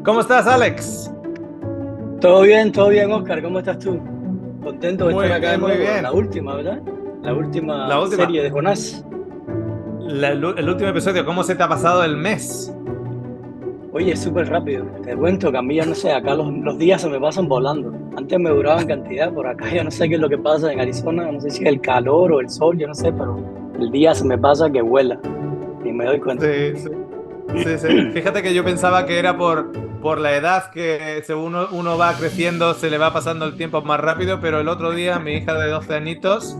¿Cómo estás, Alex? Todo bien, Oscar. ¿Cómo estás tú? Contento de estar Muy acá de bien, muy nuevo. La bien. última, ¿verdad? La La última última, serie de Jonás. el último episodio, ¿cómo se te ha pasado el mes? Oye, es súper rápido. Te cuento que a mí ya no sé, acá los días se me pasan volando. Antes me duraban cantidad, por acá ya no sé qué es lo que pasa en Arizona. No sé si es el calor o el sol, yo no sé, pero el día se me pasa que vuela y me doy cuenta. Sí, sí, sí, sí. Fíjate que yo pensaba que era por la edad que según uno va creciendo se le va pasando el tiempo más rápido, pero el otro día mi hija de 12 añitos,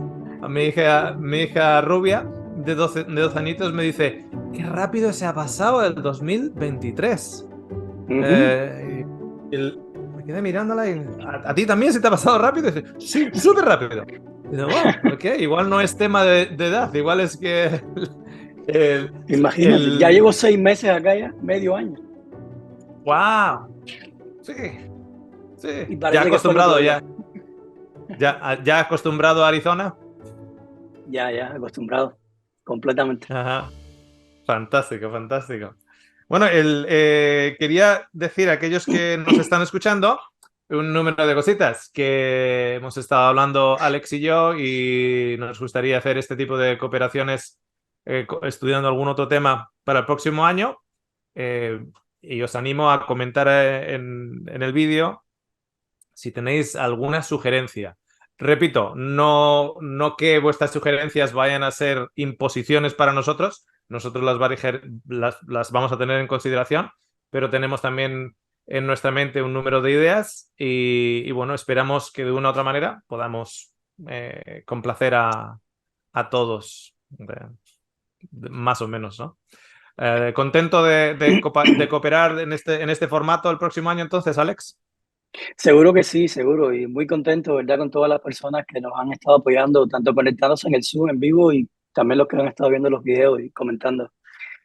mi hija rubia de 12 añitos me dice, qué rápido se ha pasado el 2023. Ujú. Eh, Me quedé mirándola y ¿a ti también se te ha pasado rápido? Y dice, sí, súper rápido. Y digo, wow, ok, igual no es tema de edad, igual es que el, Imagínate, ya el, llevo 6 meses acá ya, medio año. wow, sí, sí, Y ya parece que fue el otro acostumbrado, día. ya acostumbrado a Arizona. Ya, acostumbrado, completamente. Ajá, fantástico, fantástico. Bueno, quería decir a aquellos que nos están escuchando un número de cositas que hemos estado hablando Alex y yo y nos gustaría hacer este tipo de cooperaciones estudiando algún otro tema para el próximo año. Eh, y os animo a comentar en el vídeo si tenéis alguna sugerencia. Repito, no que vuestras sugerencias vayan a ser imposiciones para nosotros, nosotros las vamos a tener en consideración, pero tenemos también en nuestra mente un número de ideas y bueno, esperamos que de una u otra manera podamos complacer a todos, más o menos, ¿no? Contento de cooperar en este formato el próximo año entonces, Alex. Seguro que sí, seguro. Y muy contento, ¿verdad? Con todas las personas que nos han estado apoyando, tanto conectándose en el Zoom en vivo y también los que han estado viendo los videos y comentando.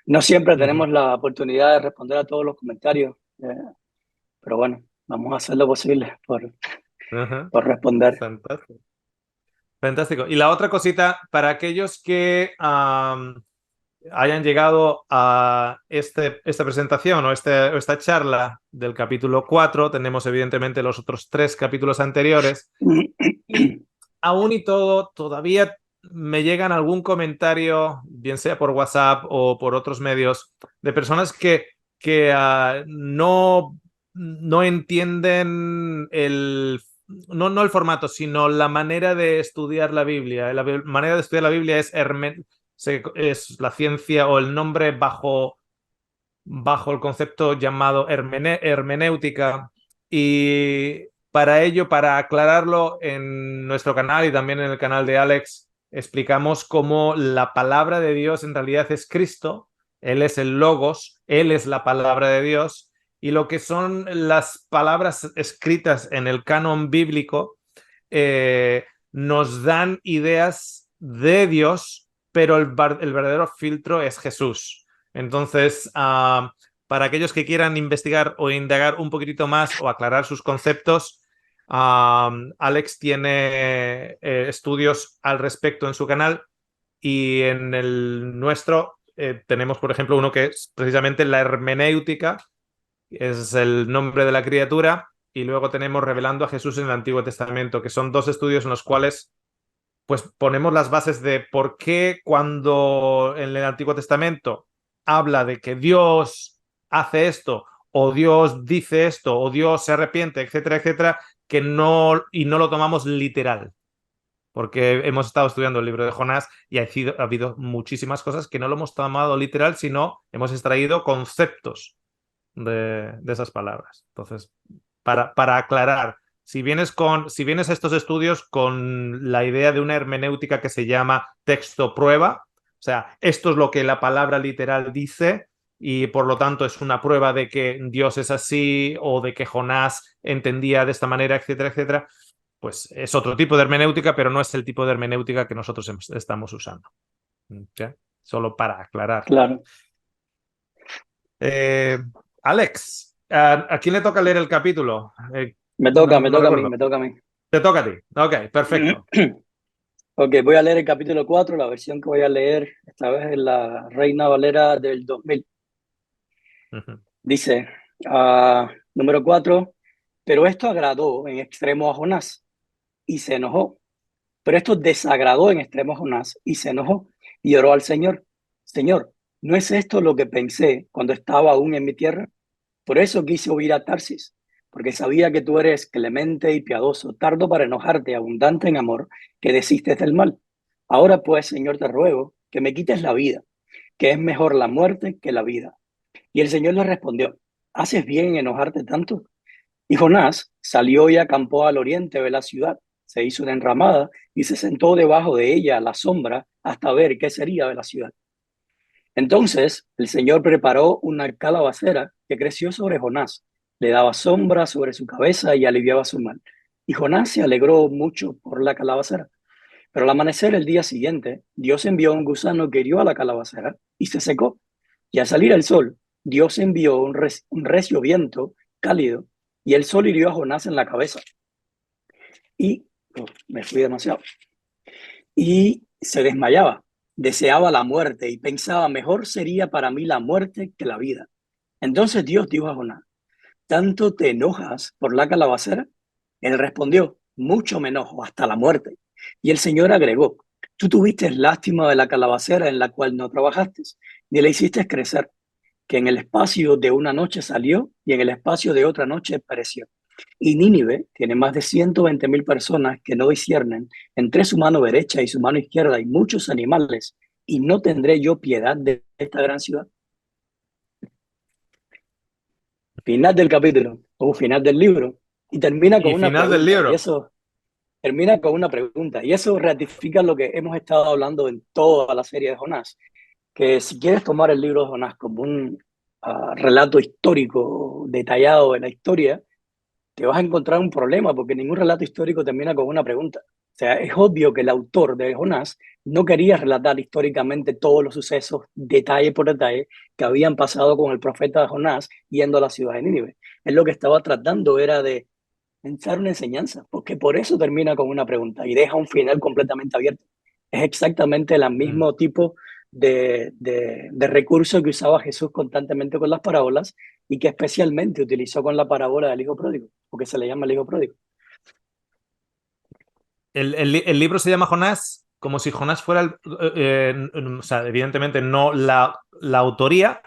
No siempre Ujú. tenemos la oportunidad de responder a todos los comentarios, pero bueno, vamos a hacer lo posible Ajá. por responder. Fantástico. Fantástico. Y la otra cosita, para aquellos que hayan llegado a esta presentación o esta charla del capítulo 4, tenemos evidentemente los otros 3 capítulos anteriores, y aún y todo, todavía me llegan algún comentario, bien sea por WhatsApp o por otros medios, de personas que no entienden no el formato, sino la manera de estudiar la Biblia. La manera de estudiar la Biblia es la ciencia o el nombre bajo el concepto llamado hermenéutica. Y para ello, para aclararlo en nuestro canal y también en el canal de Alex, explicamos cómo la palabra de Dios en realidad es Cristo, Él es el Logos, Él es la palabra de Dios, y lo que son las palabras escritas en el canon bíblico nos dan ideas de Dios, pero el verdadero filtro es Jesús. Entonces, para aquellos que quieran investigar o indagar un poquitito más o aclarar sus conceptos, Alex tiene estudios al respecto en su canal y en el nuestro tenemos, por ejemplo, uno que es precisamente la hermenéutica, es el nombre de la criatura, y luego tenemos Revelando a Jesús en el Antiguo Testamento, que son 2 estudios en los cuales pues ponemos las bases de por qué cuando en el Antiguo Testamento habla de que Dios hace esto, o Dios dice esto, o Dios se arrepiente, etcétera, etcétera, y no lo tomamos literal. Porque hemos estado estudiando el libro de Jonás y ha habido muchísimas cosas que no lo hemos tomado literal, sino hemos extraído conceptos de esas palabras. Entonces, para aclarar, si vienes a estos estudios con la idea de una hermenéutica que se llama texto prueba, o sea, esto es lo que la palabra literal dice y por lo tanto es una prueba de que Dios es así o de que Jonás entendía de esta manera, etcétera, etcétera, pues es otro tipo de hermenéutica, pero no es el tipo de hermenéutica que nosotros estamos usando. ¿Ok? Solo para aclarar. Claro. Eh, Alex, ¿a quién le toca leer el capítulo? Me No toca a mí, recuerdo. me toca a mí. Te toca a ti. Ok, perfecto. Ok, voy a leer el capítulo 4. La versión que voy a leer esta vez es la Reina Valera del 2000. Ujú. Dice. Número 4, pero esto agradó en extremo a Jonás y se enojó. Pero esto desagradó en extremo a Jonás y se enojó y oró al Señor. Señor, ¿no es esto lo que pensé cuando estaba aún en mi tierra? Por eso quise huir a Tarsis, porque sabía que tú eres clemente y piadoso, tardo para enojarte, abundante en amor, que desistes del mal. Ahora pues, Señor, te ruego que me quites la vida, que es mejor la muerte que la vida. Y el Señor le respondió, ¿haces bien en enojarte tanto? Y Jonás salió y acampó al oriente de la ciudad. Se hizo una enramada y se sentó debajo de ella a la sombra hasta ver qué sería de la ciudad. Entonces el Señor preparó una calabacera que creció sobre Jonás, le daba sombra sobre su cabeza y aliviaba su mal. Y Jonás se alegró mucho por la calabacera. Pero al amanecer el día siguiente, Dios envió un gusano que hirió a la calabacera y se secó. Y al salir el sol, Dios envió un recio viento cálido y el sol hirió a Jonás en la cabeza. Y me fui demasiado. Y se desmayaba, deseaba la muerte y pensaba, mejor sería para mí la muerte que la vida. Entonces Dios dijo a Jonás, ¿tanto te enojas por la calabacera? Él respondió, mucho me enojo, hasta la muerte. Y el Señor agregó, tú tuviste lástima de la calabacera en la cual no trabajaste, ni la hiciste crecer, que en el espacio de una noche salió y en el espacio de otra noche pereció. Y Nínive tiene más de 120.000 personas que no disciernen entre su mano derecha y su mano izquierda y muchos animales, y no tendré yo piedad de esta gran ciudad. Final del capítulo, o final del libro, y termina con Y una final del pregunta, y libro. eso termina con una pregunta, y eso ratifica lo que hemos estado hablando en toda la serie de Jonás, que si quieres tomar el libro de Jonás como un relato histórico detallado de la historia, te vas a encontrar un problema porque ningún relato histórico termina con una pregunta. O sea, es obvio que el autor de Jonás no quería relatar históricamente todos los sucesos, detalle por detalle, que habían pasado con el profeta Jonás yendo a la ciudad de Nínive. Él lo que estaba tratando era de pensar una enseñanza, porque por eso termina con una pregunta y deja un final completamente abierto. Es exactamente el Mm. mismo tipo de recurso que usaba Jesús constantemente con las parábolas y que especialmente utilizó con la parábola del hijo pródigo, porque se le llama el hijo pródigo. El libro se llama Jonás como si Jonás fuera, o sea, evidentemente no la autoría,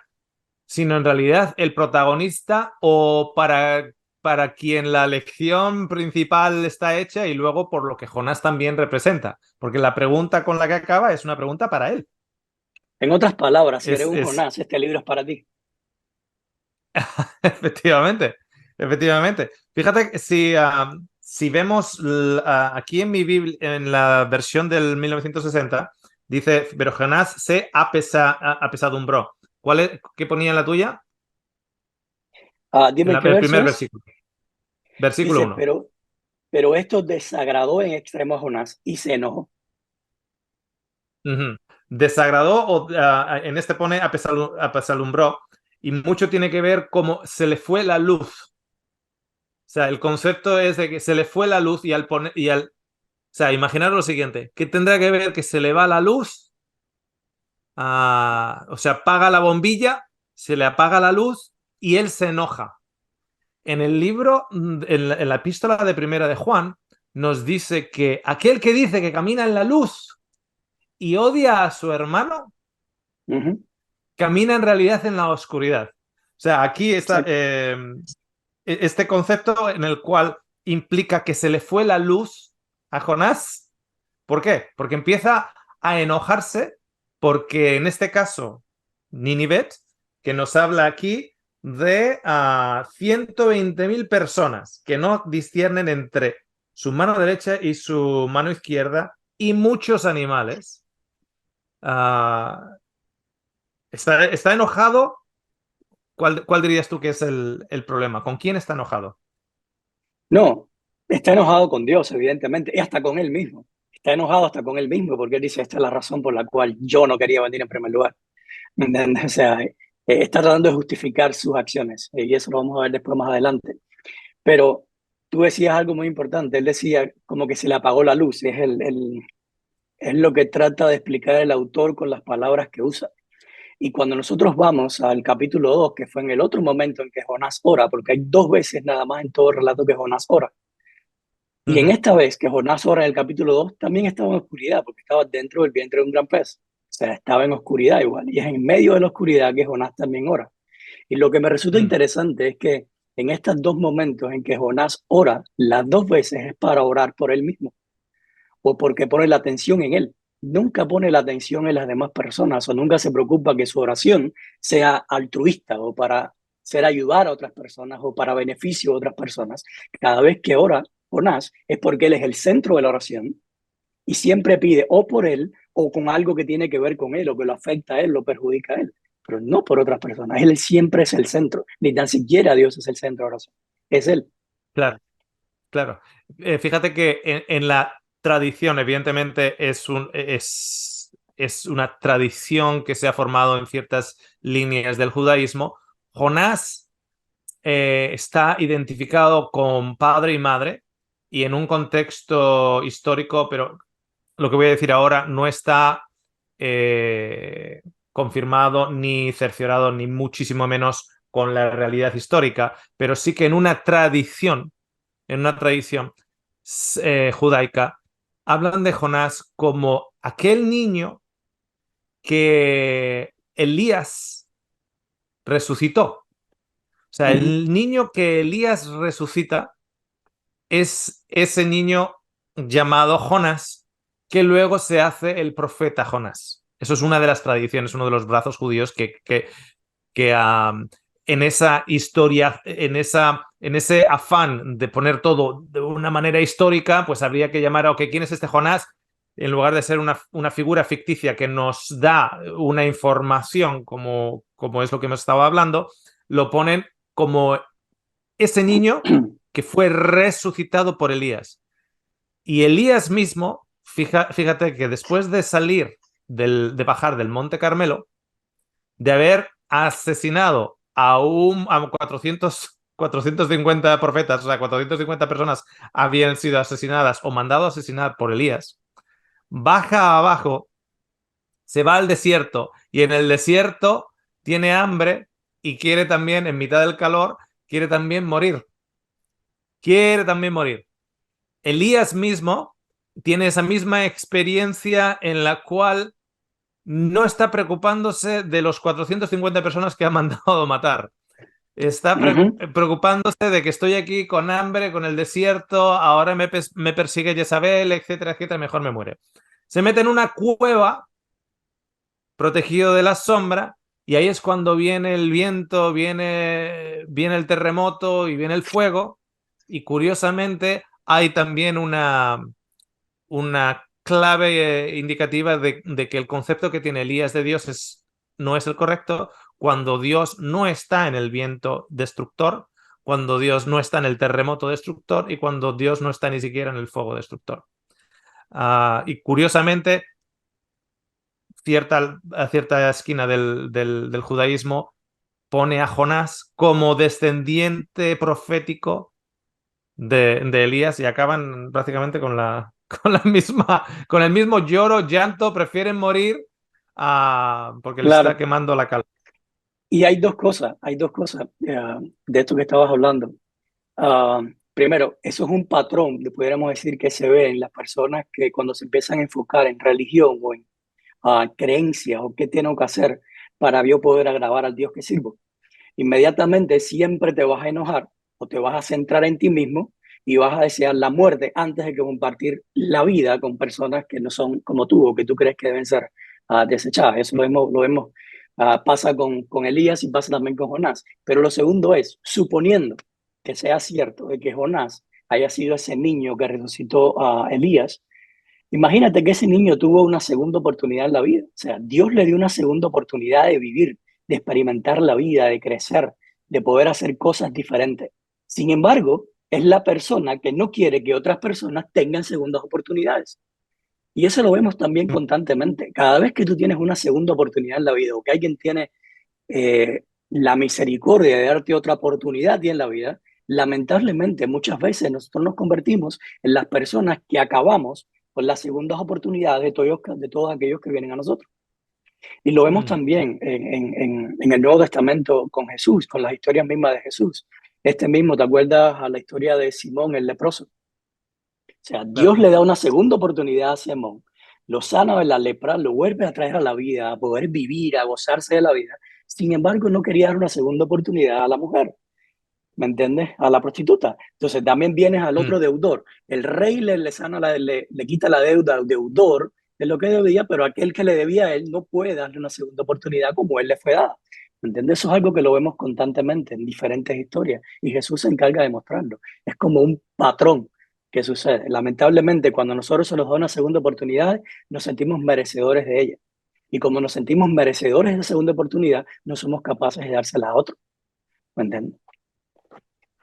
sino en realidad el protagonista o para quien la lección principal está hecha y luego por lo que Jonás también representa. Porque la pregunta con la que acaba es una pregunta para él. En otras palabras, si eres un Es Jonás, este libro es para ti. efectivamente, efectivamente. Fíjate que si vemos aquí en mi Biblia, en la versión del 1960, dice, pero Jonás se apesadumbró. ¿Qué ponía en la tuya? Dime qué El verso primer es. versículo. Versículo Dice, 1. pero esto desagradó en extremo a Jonás y se enojó. Ujú. Desagradó, en este pone apesadumbró, y mucho tiene que ver cómo se le fue la luz. O sea, el concepto es de que se le fue la luz o sea, imaginaros lo siguiente, ¿qué tendrá que ver que se le va la luz? O sea, apaga la bombilla, se le apaga la luz y él se enoja. En el libro, en la epístola de primera de Juan, nos dice que aquel que dice que camina en la luz y odia a su hermano, Ujú, camina en realidad en la oscuridad. O sea, aquí está exacto. este concepto en el cual implica que se le fue la luz a Jonás. ¿Por qué? Porque empieza a enojarse porque en este caso, Ninivet, que nos habla aquí de 120.000 personas que no disciernen entre su mano derecha y su mano izquierda y muchos animales. Uh, está enojado. ¿Cuál dirías tú que es el problema? ¿Con quién está enojado? No, está enojado con Dios, evidentemente, y hasta con él mismo. Está enojado hasta con él mismo porque él dice, esta es la razón por la cual yo no quería venir en primer lugar. ¿Me entiendes? O sea, está tratando de justificar sus acciones y eso lo vamos a ver después más adelante. Pero tú decías algo muy importante. Él decía como que se le apagó la luz. Es lo que trata de explicar el autor con las palabras que usa. Y cuando nosotros vamos al capítulo 2, que fue en el otro momento en que Jonás ora, porque hay dos veces nada más en todo el relato que Jonás ora. Y en Ujú. esta vez que Jonás ora en el capítulo 2 también estaba en oscuridad, porque estaba dentro del vientre de un gran pez. O sea, estaba en oscuridad igual. Y es en medio de la oscuridad que Jonás también ora. Y lo que me resulta Mm. interesante es que en estos dos momentos en que Jonás ora, las dos veces es para orar por él mismo o porque pone la atención en él. Nunca pone la atención en las demás personas o nunca se preocupa que su oración sea altruista o para ser ayudar a otras personas o para beneficio de otras personas. Cada vez que ora Jonás es porque él es el centro de la oración y siempre pide o por él o con algo que tiene que ver con él o que lo afecta a él, lo perjudica a él, pero no por otras personas. Él siempre es el centro, ni tan siquiera Dios es el centro de oración, es él. Claro, claro. Fíjate que en la tradición, evidentemente, es una tradición que se ha formado en ciertas líneas del judaísmo. Jonás está identificado con padre y madre y en un contexto histórico, pero lo que voy a decir ahora no está eh, confirmado ni cerciorado, ni muchísimo menos con la realidad histórica, pero sí que en una tradición judaica, hablan de Jonás como aquel niño que Elías resucitó. O sea, Uh -huh, el niño que Elías resucita es ese niño llamado Jonás, que luego se hace el profeta Jonás. Eso es una de las tradiciones, uno de los brazos judíos que en esa historia, en ese afán de poner todo de una manera histórica, pues habría que llamar a, ok, ¿quién es este Jonás? En lugar de ser una figura ficticia que nos da una información como es lo que hemos estado hablando, lo ponen como ese niño que fue resucitado por Elías. Y Elías mismo, fíjate que después de salir, de bajar del Monte Carmelo, de haber asesinado a 450 profetas, o sea, 450 personas habían sido asesinadas o mandado a asesinar por Elías, baja abajo, se va al desierto y en el desierto tiene hambre y quiere también, en mitad del calor, quiere también morir. Quiere también morir. Elías mismo tiene esa misma experiencia en la cual no está preocupándose de los 450 personas que ha mandado matar. Está uh -huh. preocupándose de que estoy aquí con hambre, con el desierto, ahora me persigue Jezabel, etcétera, etcétera, mejor me muere. Se mete en una cueva protegido de la sombra y ahí es cuando viene el viento, viene el terremoto y viene el fuego y curiosamente hay también una clave indicativa de que el concepto que tiene Elías de Dios no es el correcto cuando Dios no está en el viento destructor, cuando Dios no está en el terremoto destructor y cuando Dios no está ni siquiera en el fuego destructor. Y curiosamente, a cierta esquina del judaísmo pone a Jonás como descendiente profético de Elías y acaban prácticamente con el mismo lloro, llanto, prefieren morir porque les está Claro, quemando la calma. y hay dos cosas de esto que estabas hablando. Primero, eso es un patrón, pudiéramos decir, que se ve en las personas que cuando se empiezan a enfocar en religión o en creencias o qué tengo que hacer para yo poder agradar al Dios que sirvo. Inmediatamente siempre te vas a enojar o te vas a centrar en ti mismo y vas a desear la muerte antes de que compartir la vida con personas que no son como tú o que tú crees que deben ser desechadas. Eso lo vemos, pasa con Elías y pasa también con Jonás. Pero lo segundo es, suponiendo que sea cierto de que Jonás haya sido ese niño que resucitó a Elías, imagínate que ese niño tuvo una segunda oportunidad en la vida. O sea, Dios le dio una segunda oportunidad de vivir, de experimentar la vida, de crecer, de poder hacer cosas diferentes. Sin embargo, es la persona que no quiere que otras personas tengan segundas oportunidades. Y eso lo vemos también constantemente. Cada vez que tú tienes una segunda oportunidad en la vida o que alguien tiene la misericordia de darte otra oportunidad y en la vida, lamentablemente muchas veces nosotros nos convertimos en las personas que acabamos con las segundas oportunidades de todos aquellos que vienen a nosotros. Y lo vemos Mm, también en el Nuevo Testamento con Jesús, con las historias mismas de Jesús. Este mismo, ¿te acuerdas a la historia de Simón el leproso? O sea, Dios claro. le da una segunda oportunidad a Simón, lo sana de la lepra, lo vuelve a traer a la vida, a poder vivir, a gozarse de la vida. Sin embargo, no quería dar una segunda oportunidad a la mujer, ¿me entiendes? A la prostituta. Entonces también vienes al Mm, otro deudor. El rey le sana le quita la deuda al deudor de lo que debía, pero aquel que le debía a él no puede darle una segunda oportunidad como él le fue dada. ¿Me entiendes? Eso es algo que lo vemos constantemente en diferentes historias y Jesús se encarga de mostrarlo. Es como un patrón que sucede. Lamentablemente, cuando nosotros se nos da una segunda oportunidad, nos sentimos merecedores de ella. Y como nos sentimos merecedores de esa segunda oportunidad, no somos capaces de dársela a otro. ¿Me entiendes?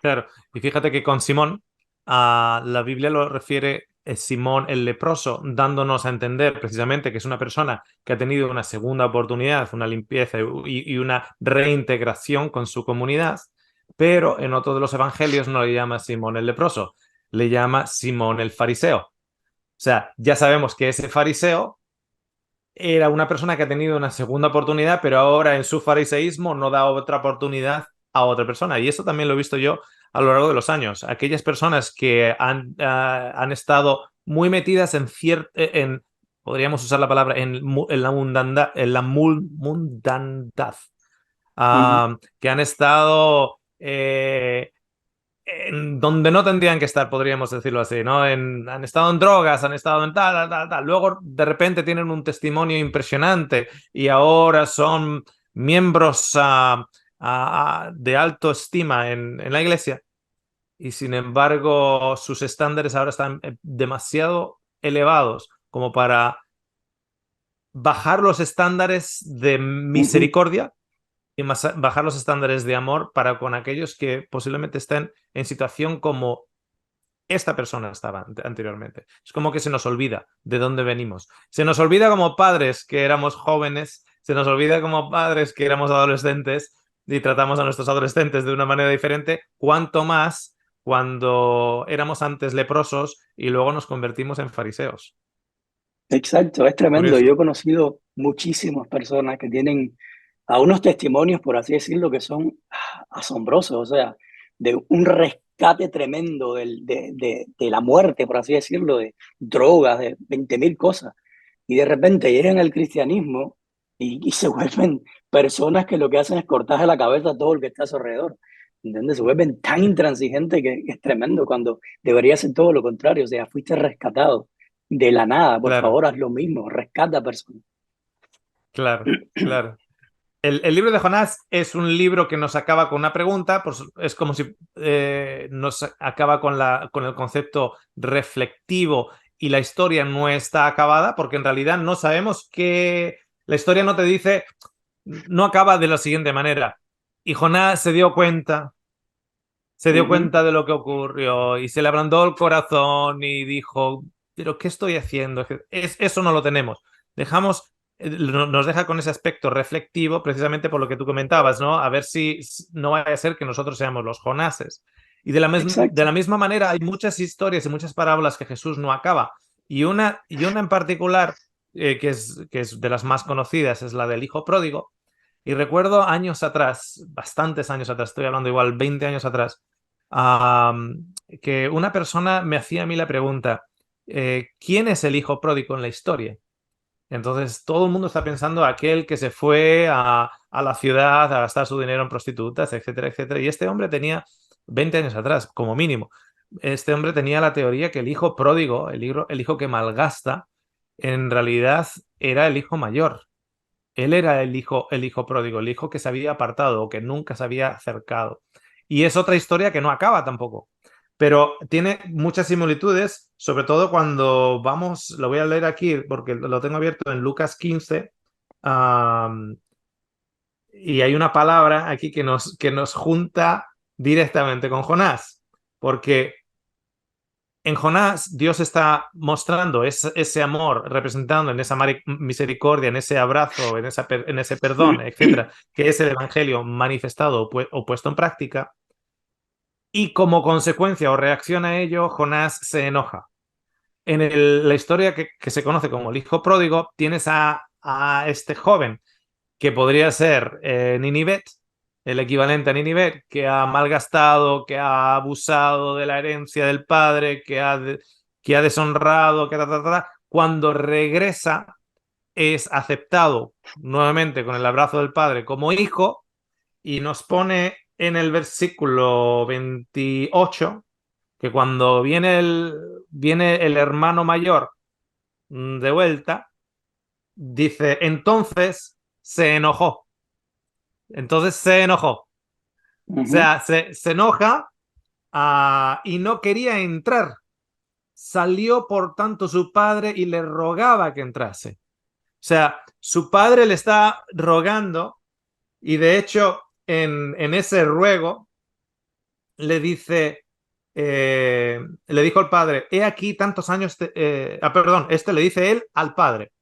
claro. Y fíjate que con Simón, la Biblia lo refiere Simón el leproso, dándonos a entender precisamente que es una persona que ha tenido una segunda oportunidad, una limpieza y una reintegración con su comunidad, pero en otro de los evangelios no le llama Simón el leproso, le llama Simón el fariseo. O sea, ya sabemos que ese fariseo era una persona que ha tenido una segunda oportunidad, pero ahora en su fariseísmo no da otra oportunidad a otra persona. Y eso también lo he visto yo a lo largo de los años. Aquellas personas que han estado muy metidas en, podríamos usar la palabra, en la mundandad, Ujú, que han estado en donde no tendrían que estar, podríamos decirlo así, ¿no? Han estado en drogas, han estado en tal, tal, tal, tal. Luego, de repente, tienen un testimonio impresionante y ahora son miembros de alto estima en la iglesia. Y sin embargo, sus estándares ahora están demasiado elevados como para bajar los estándares de ujú. misericordia y bajar los estándares de amor para con aquellos que posiblemente estén en situación como esta persona estaba anteriormente. Es como que se nos olvida de dónde venimos. Se nos olvida como padres que éramos jóvenes, se nos olvida como padres que éramos adolescentes y tratamos a nuestros adolescentes de una manera diferente, cuanto más cuando éramos antes leprosos y luego nos convertimos en fariseos. Exacto, es tremendo. Curioso. Yo he conocido muchísimas personas que tienen a unos testimonios, por así decirlo, que son asombrosos, o sea, de un rescate tremendo de la muerte, por así decirlo, de drogas, de 20.000 cosas. Y de repente llegan al cristianismo y se vuelven personas que lo que hacen es cortarse la cabeza a todo el que está a su alrededor. ¿Entiendes? Se vuelven tan intransigentes que es tremendo cuando debería ser todo lo contrario. O sea, fuiste rescatado de la nada. Por Claro, favor, haz lo mismo. Rescata a personas. claro, claro. El libro de Jonás es un libro que nos acaba con una pregunta, pues es como si nos acaba con el concepto reflectivo y la historia no está acabada, porque en realidad no sabemos que la historia no te dice, no acaba de la siguiente manera. Y Jonás se dio Ujú. cuenta de lo que ocurrió y se le ablandó el corazón y dijo, pero ¿qué estoy haciendo? Eso no lo tenemos. Dejamos, nos deja con ese aspecto reflectivo precisamente por lo que tú comentabas, ¿no? A ver si no vaya a ser que nosotros seamos los Jonases. Y de Exacto. la misma manera hay muchas historias y muchas parábolas que Jesús no acaba. Y una en particular, que es de las más conocidas, es la del hijo pródigo. Y recuerdo años atrás, bastantes años atrás, estoy hablando igual 20 años atrás, que una persona me hacía a mí la pregunta, ¿quién es el hijo pródigo en la historia? Entonces todo el mundo está pensando aquel que se fue a la ciudad a gastar su dinero en prostitutas, etcétera, etcétera. Y este hombre tenía 20 años atrás, como mínimo. Este hombre tenía la teoría que el hijo pródigo, el hijo que malgasta, en realidad era el hijo mayor. Él era el hijo pródigo, el hijo que se había apartado o que nunca se había acercado. Y es otra historia que no acaba tampoco. Pero tiene muchas similitudes, sobre todo cuando vamos, lo voy a leer aquí porque lo tengo abierto en Lucas 15, um, y hay una palabra aquí que nos junta directamente con Jonás, porque en Jonás, Dios está mostrando ese amor, representando en esa misericordia, en ese abrazo, en ese perdón, etcétera, que es el evangelio manifestado o puesto en práctica. Y como consecuencia o reacción a ello, Jonás se enoja. La historia que se conoce como el hijo pródigo, tienes a este joven, que podría ser Ninivet, el equivalente a Ninivet, que ha malgastado, que ha abusado de la herencia del padre, que ha deshonrado, cuando regresa es aceptado nuevamente con el abrazo del padre como hijo, y nos pone en el versículo 28 que cuando viene el hermano mayor de vuelta, dice, entonces se enojó. Entonces se enojó. O Ujú, sea, se enoja y no quería entrar. Salió, por tanto, su padre y le rogaba que entrase. O sea, su padre le está rogando y de hecho en ese ruego le dice, le dijo al padre, he aquí tantos años, perdón, le dice él al padre,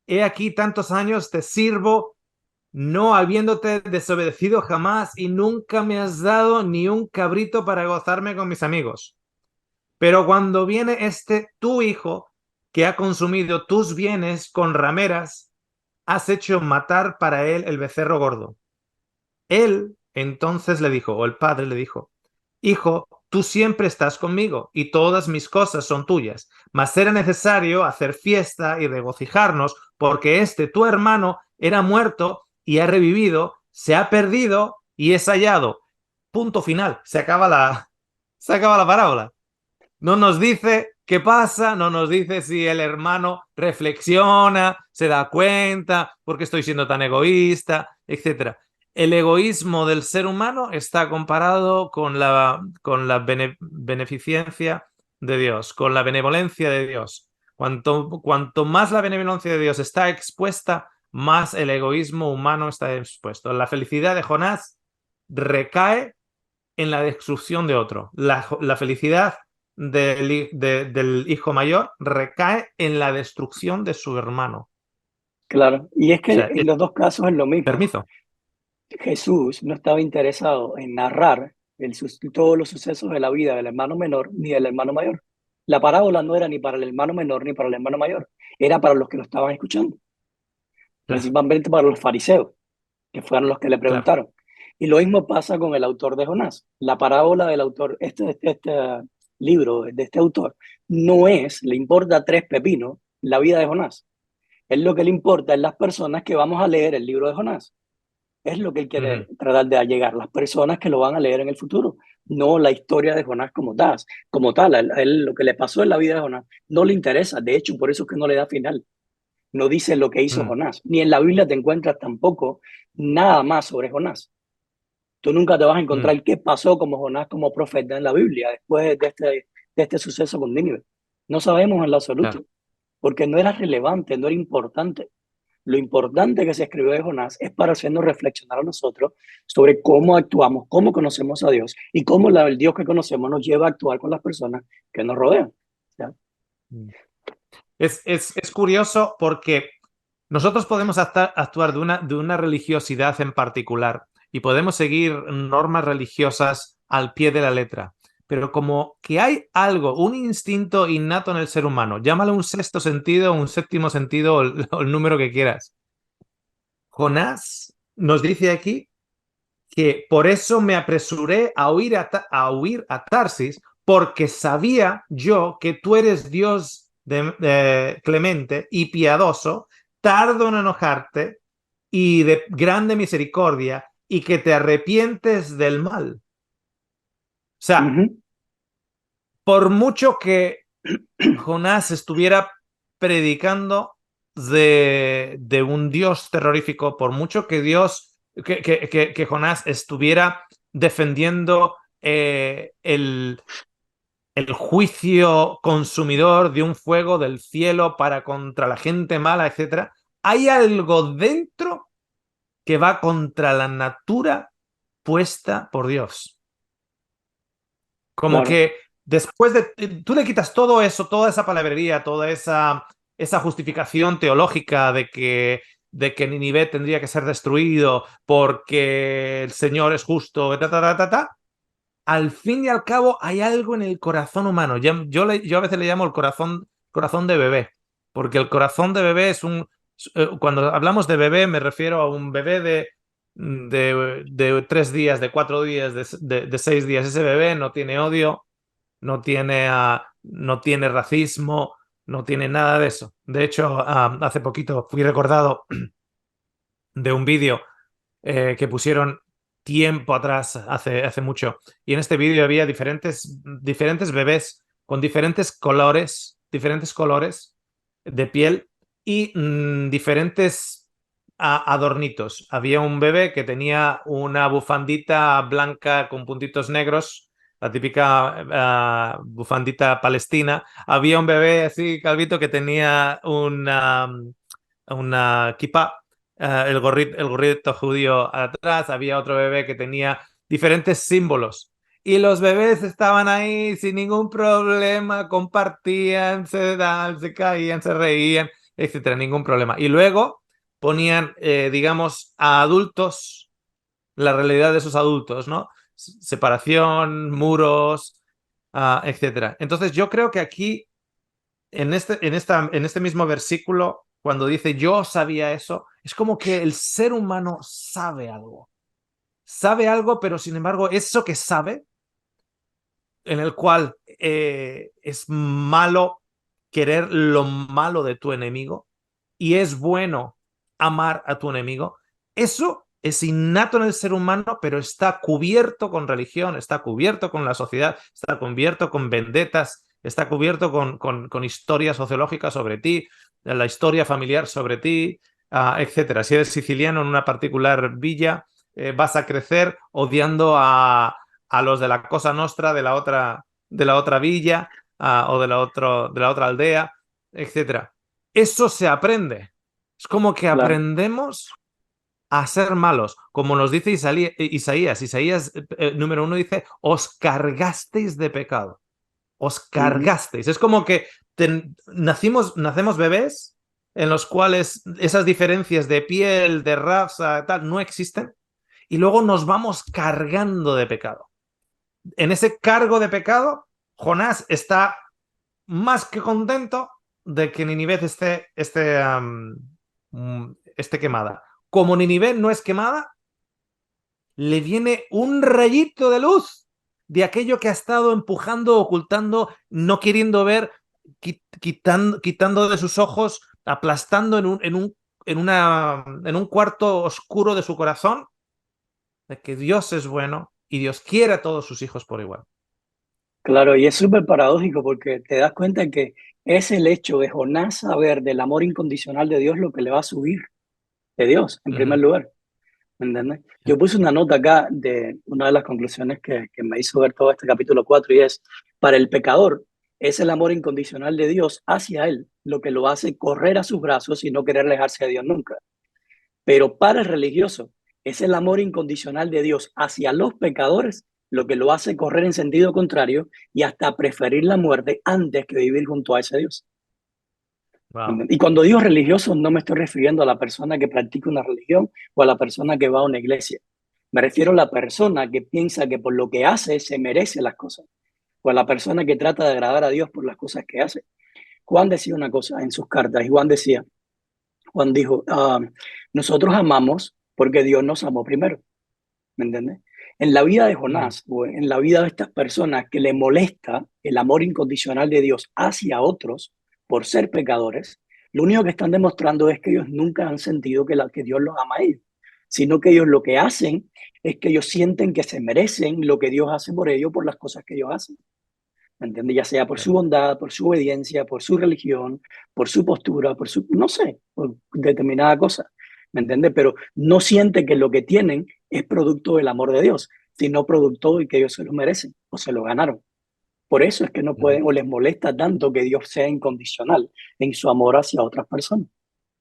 he aquí tantos años te sirvo, no habiéndote desobedecido jamás y nunca me has dado ni un cabrito para gozarme con mis amigos. Pero cuando viene tu hijo, que ha consumido tus bienes con rameras, has hecho matar para él el becerro gordo. Él entonces le dijo, o el padre le dijo, hijo, tú siempre estás conmigo y todas mis cosas son tuyas, mas era necesario hacer fiesta y regocijarnos porque tu hermano, era muerto y ha revivido, se ha perdido y es hallado. Punto final. Se acaba la parábola. No nos dice qué pasa, no nos dice si el hermano reflexiona, se da cuenta, por qué estoy siendo tan egoísta, etcétera. El egoísmo del ser humano está comparado con la beneficencia de Dios, con la benevolencia de Dios. Cuanto más la benevolencia de Dios está expuesta, más el egoísmo humano está expuesto. La felicidad de Jonás recae en la destrucción de otro. La felicidad del hijo mayor recae en la destrucción de su hermano. claro, y es O que sea, en los dos casos es lo mismo. permiso. Jesús no estaba interesado en narrar todos los sucesos de la vida del hermano menor ni del hermano mayor. La parábola no era ni para el hermano menor ni para el hermano mayor, era para los que lo estaban escuchando, Claro, principalmente para los fariseos, que fueron los que le claro. preguntaron. Y lo mismo pasa con el autor de Jonás. La parábola del autor, este libro de este autor, no es, le importa tres pepinos la vida de Jonás. Es lo que le importa es las personas que vamos a leer el libro de Jonás. Es lo que él quiere Ujú, tratar de allegar, las personas que lo van a leer en el futuro, no la historia de Jonás como tal. A él lo que le pasó en la vida de Jonás no le interesa, de hecho, por eso es que no le da final. No dice lo que hizo mm, Jonás, ni en la Biblia te encuentras tampoco nada más sobre Jonás. Tú nunca te vas a mm, encontrar qué pasó como Jonás como profeta en la Biblia después de este suceso con Nínive. No sabemos en lo claro. absoluto, porque no era relevante, no era importante. Lo importante que se escribió de Jonás es para hacernos reflexionar a nosotros sobre cómo actuamos, cómo conocemos a Dios y cómo el Dios que conocemos nos lleva a actuar con las personas que nos rodean. ¿Ya? Mm. Es curioso porque nosotros podemos actuar de una religiosidad en particular y podemos seguir normas religiosas al pie de la letra. Pero como que hay algo, un instinto innato en el ser humano, llámalo un sexto sentido, un séptimo sentido o el número que quieras. Jonás nos dice aquí que por eso me apresuré a huir a Tarsis, porque sabía yo que tú eres Dios clemente y piadoso, tardo en enojarte y de grande misericordia, y que te arrepientes del mal. O sea, Ujú. por mucho que Jonás estuviera predicando de un Dios terrorífico, por mucho que que Jonás estuviera defendiendo el juicio consumidor de un fuego del cielo para contra la gente mala, etcétera, hay algo dentro que va contra la natura puesta por Dios. Como Claro, que después tú le quitas todo eso, toda esa palabrería, esa justificación teológica de que Ninive tendría que ser destruido porque el Señor es justo, al fin y al cabo hay algo en el corazón humano. Yo a veces le llamo el corazón de bebé, porque el corazón de bebé Cuando hablamos de bebé, me refiero a un bebé de 3 días, de 4 días, de 6 días. Ese bebé no tiene odio, no tiene racismo, no tiene nada de eso. De hecho, hace poquito fui recordado de un vídeo que pusieron tiempo atrás, hace mucho. Y en este vídeo había diferentes bebés con diferentes colores de piel y diferentes adornitos. Había un bebé que tenía una bufandita blanca con puntitos negros, la típica bufandita palestina. Había un bebé así, calvito, que tenía una kippah, el gorrito judío atrás. Había otro bebé que tenía diferentes símbolos. Y los bebés estaban ahí sin ningún problema, compartían, se caían, se reían, etcétera, ningún problema. Y luego ponían, digamos, a adultos, la realidad de esos adultos, ¿no? Separación, muros, etcétera. Entonces yo creo que aquí, en este mismo versículo, cuando dice yo sabía eso, es como que el ser humano sabe algo, pero sin embargo, eso que sabe, en el cual es malo querer lo malo de tu enemigo y es bueno amar a tu enemigo, eso es innato en el ser humano, pero está cubierto con religión, está cubierto con la sociedad, está cubierto con vendetas, está cubierto con historias sociológicas sobre ti, la historia familiar sobre ti, etcétera. Si eres siciliano en una particular villa, vas a crecer odiando a los de la Cosa Nostra de la otra villa, o de la otra aldea, etcétera. Eso se aprende. Es como que Claro. aprendemos a ser malos, como nos dice Isaías. Isaías número 1 dice, os cargasteis de pecado. Os Ujú. cargasteis. Es como que nacemos bebés en los cuales esas diferencias de piel, de raza, tal, no existen, y luego nos vamos cargando de pecado. En ese cargo de pecado, Jonás está más que contento de que Ninive esté quemada. Como Ninive no es quemada, le viene un rayito de luz de aquello que ha estado empujando, ocultando, no queriendo ver, quitando de sus ojos, aplastando en un cuarto oscuro de su corazón, de que Dios es bueno y Dios quiere a todos sus hijos por igual. Claro, y es súper paradójico porque te das cuenta que es el hecho de Jonás saber del amor incondicional de Dios lo que le va a subir de Dios, en Uh primer -huh. lugar. ¿Me entiendes? Yo puse una nota acá de una de las conclusiones que me hizo ver todo este capítulo 4 y es, para el pecador, es el amor incondicional de Dios hacia él lo que lo hace correr a sus brazos y no querer alejarse de Dios nunca. Pero para el religioso, es el amor incondicional de Dios hacia los pecadores lo que lo hace correr en sentido contrario y hasta preferir la muerte antes que vivir junto a ese Dios. Wow. Y cuando digo religioso, no me estoy refiriendo a la persona que practica una religión o a la persona que va a una iglesia. Me refiero a la persona que piensa que por lo que hace se merece las cosas, o a la persona que trata de agradar a Dios por las cosas que hace. Juan decía una cosa en sus cartas, y Juan dijo, nosotros amamos porque Dios nos amó primero, ¿me entiendes? En la vida de Mm. Jonás, o en la vida de estas personas que le molesta el amor incondicional de Dios hacia otros por ser pecadores, lo único que están demostrando es que ellos nunca han sentido que Dios los ama a ellos, sino que ellos lo que hacen es que ellos sienten que se merecen lo que Dios hace por ellos por las cosas que ellos hacen. ¿Me entiendes? Ya sea por su bondad, por su obediencia, por su religión, por su postura, no sé, por determinada cosa. ¿Me entiendes? Pero no siente que lo que tienen es producto del amor de Dios, sino producto de que ellos se lo merecen o se lo ganaron. Por eso es que no Mm. pueden o les molesta tanto que Dios sea incondicional en su amor hacia otras personas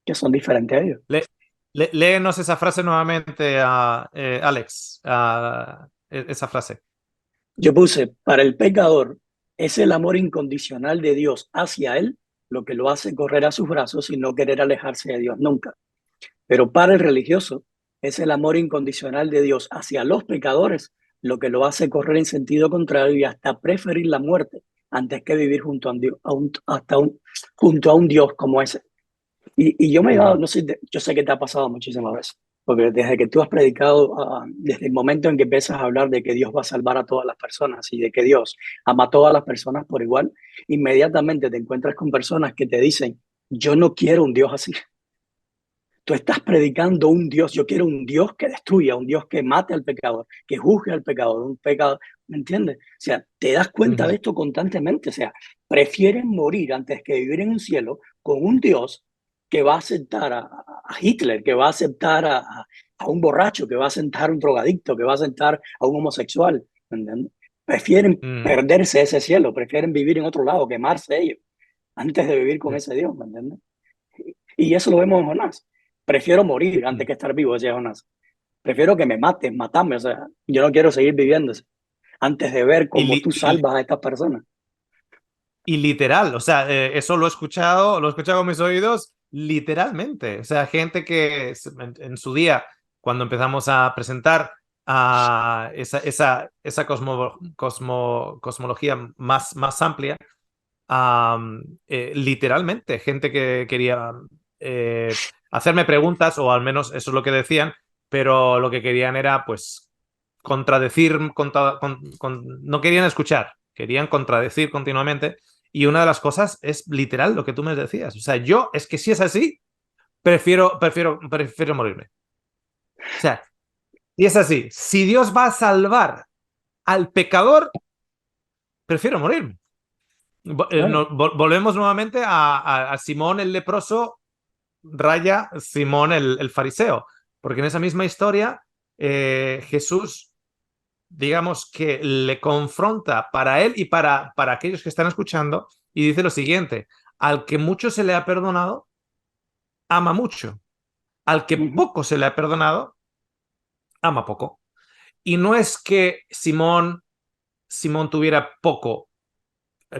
que son diferentes a ellos. Léenos esa frase nuevamente, Alex, esa frase. Yo puse, para el pecador es el amor incondicional de Dios hacia él lo que lo hace correr a sus brazos y no querer alejarse de Dios nunca. Pero para el religioso es el amor incondicional de Dios hacia los pecadores lo que lo hace correr en sentido contrario y hasta preferir la muerte antes que vivir junto a un Dios, junto a un Dios como ese. Y yo me he dado, no sé, yo sé que te ha pasado muchísimas veces, porque desde que tú has predicado, desde el momento en que empiezas a hablar de que Dios va a salvar a todas las personas y de que Dios ama a todas las personas por igual, inmediatamente te encuentras con personas que te dicen, yo no quiero un Dios así. Tú estás predicando un Dios, yo quiero un Dios que destruya, un Dios que mate al pecador, que juzgue al pecador, un pecador, ¿me entiendes? O sea, te das cuenta de Ujú. esto constantemente, o sea, prefieren morir antes que vivir en un cielo con un Dios que va a aceptar a Hitler, que va a aceptar a un borracho, que va a aceptar a un drogadicto, que va a aceptar a un homosexual, ¿me entiendes? Prefieren Mm, perderse ese cielo, prefieren vivir en otro lado, quemarse ellos, antes de vivir con mm, ese Dios, ¿me entiendes? Y eso lo vemos en Jonás. Prefiero morir antes mm. que estar vivo, decía Jonás. Prefiero que me maten, matarme. O sea, yo no quiero seguir viviendo antes de ver Y, cómo tú salvas a estas personas. y literal, o sea, eso lo he escuchado con mis oídos literalmente. O sea, gente que en su día, cuando empezamos a presentar esa cosmología más amplia, literalmente, gente que quería hacerme preguntas, o al menos eso es lo que decían, pero lo que querían era, pues, contradecir, no querían escuchar, querían contradecir continuamente. Y una de las cosas es literal lo que tú me decías. O sea, yo es que si es así, prefiero morirme. O sea, si es así, si Dios va a salvar al pecador, prefiero morirme. Claro. Volvemos nuevamente a Simón el leproso raya Simón el fariseo, porque en esa misma historia Jesús, digamos que le confronta para él y para aquellos que están escuchando, y dice lo siguiente: al que mucho se le ha perdonado, ama mucho; al que Ujú, poco se le ha perdonado, ama poco. Y no es que Simón tuviera poco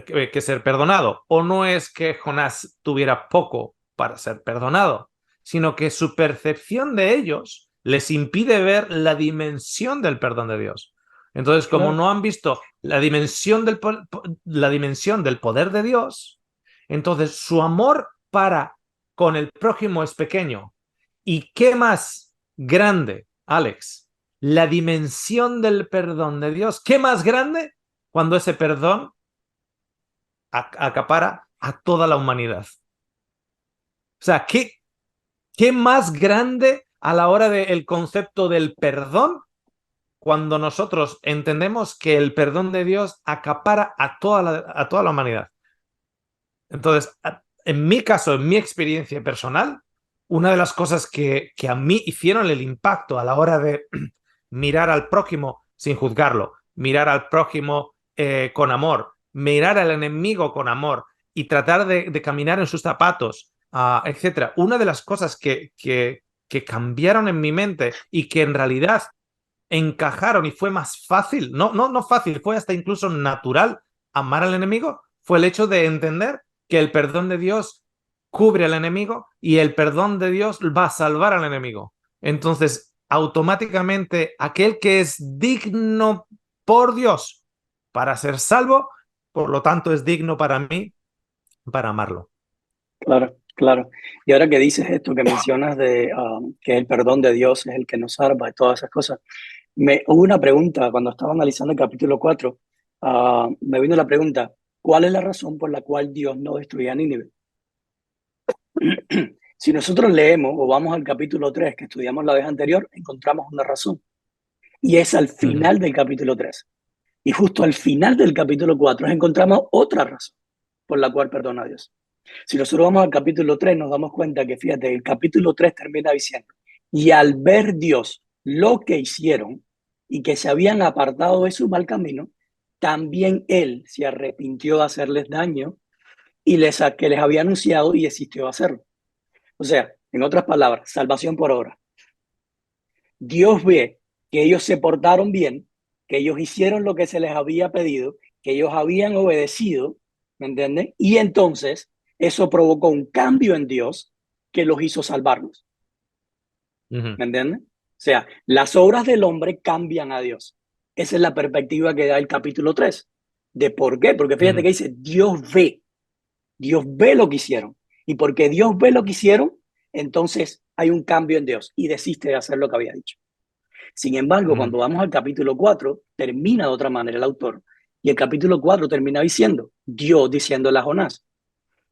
que ser perdonado, o no es que Jonás tuviera poco para ser perdonado, sino que su percepción de ellos les impide ver la dimensión del perdón de Dios. Entonces, como claro. no han visto la dimensión del poder de Dios, entonces su amor para con el prójimo es pequeño. ¿Y qué más grande, Alex? La dimensión del perdón de Dios. ¿Qué más grande cuando ese perdón acapara a toda la humanidad? O sea, ¿qué más grande a la hora del concepto del perdón cuando nosotros entendemos que el perdón de Dios acapara a toda la humanidad? Entonces, en mi caso, en mi experiencia personal, una de las cosas que a mí hicieron el impacto a la hora de mirar al prójimo sin juzgarlo, mirar al prójimo con amor, mirar al enemigo con amor y tratar de caminar en sus zapatos, etcétera. Una de las cosas que cambiaron en mi mente y que en realidad encajaron y fue más fácil, no fácil, fue hasta incluso natural amar al enemigo, fue el hecho de entender que el perdón de Dios cubre al enemigo y el perdón de Dios va a salvar al enemigo. Entonces, automáticamente, aquel que es digno por Dios para ser salvo, por lo tanto, es digno para mí para amarlo. Claro, claro. Y ahora que dices esto, que mencionas de que el perdón de Dios es el que nos salva y todas esas cosas, hubo una pregunta cuando estaba analizando el capítulo 4. Me vino la pregunta, ¿cuál es la razón por la cual Dios no destruía a Nínive? Si nosotros leemos o vamos al capítulo 3 que estudiamos la vez anterior, encontramos una razón. Y es al Uh -huh. final del capítulo 3. Y justo al final del capítulo 4 encontramos otra razón por la cual perdona a Dios. Si nosotros vamos al capítulo 3 nos damos cuenta que, fíjate, el capítulo 3 termina diciendo, y al ver Dios lo que hicieron y que se habían apartado de su mal camino, también Él se arrepintió de hacerles daño y que les había anunciado y desistió de hacerlo. O sea, en otras palabras, salvación por obra. Dios ve que ellos se portaron bien, que ellos hicieron lo que se les había pedido, que ellos habían obedecido, ¿me entienden? Y entonces eso provocó un cambio en Dios que los hizo salvarlos, Uh -huh. ¿me entienden? O sea, las obras del hombre cambian a Dios. Esa es la perspectiva que da el capítulo 3. ¿De por qué? Porque Uh fíjate -huh. que dice, Dios ve lo que hicieron. Y porque Dios ve lo que hicieron, entonces hay un cambio en Dios y desiste de hacer lo que había dicho. Sin embargo, Mm. cuando vamos al capítulo 4, termina de otra manera el autor. Y el capítulo 4 termina diciendo, Dios diciéndole a Jonás,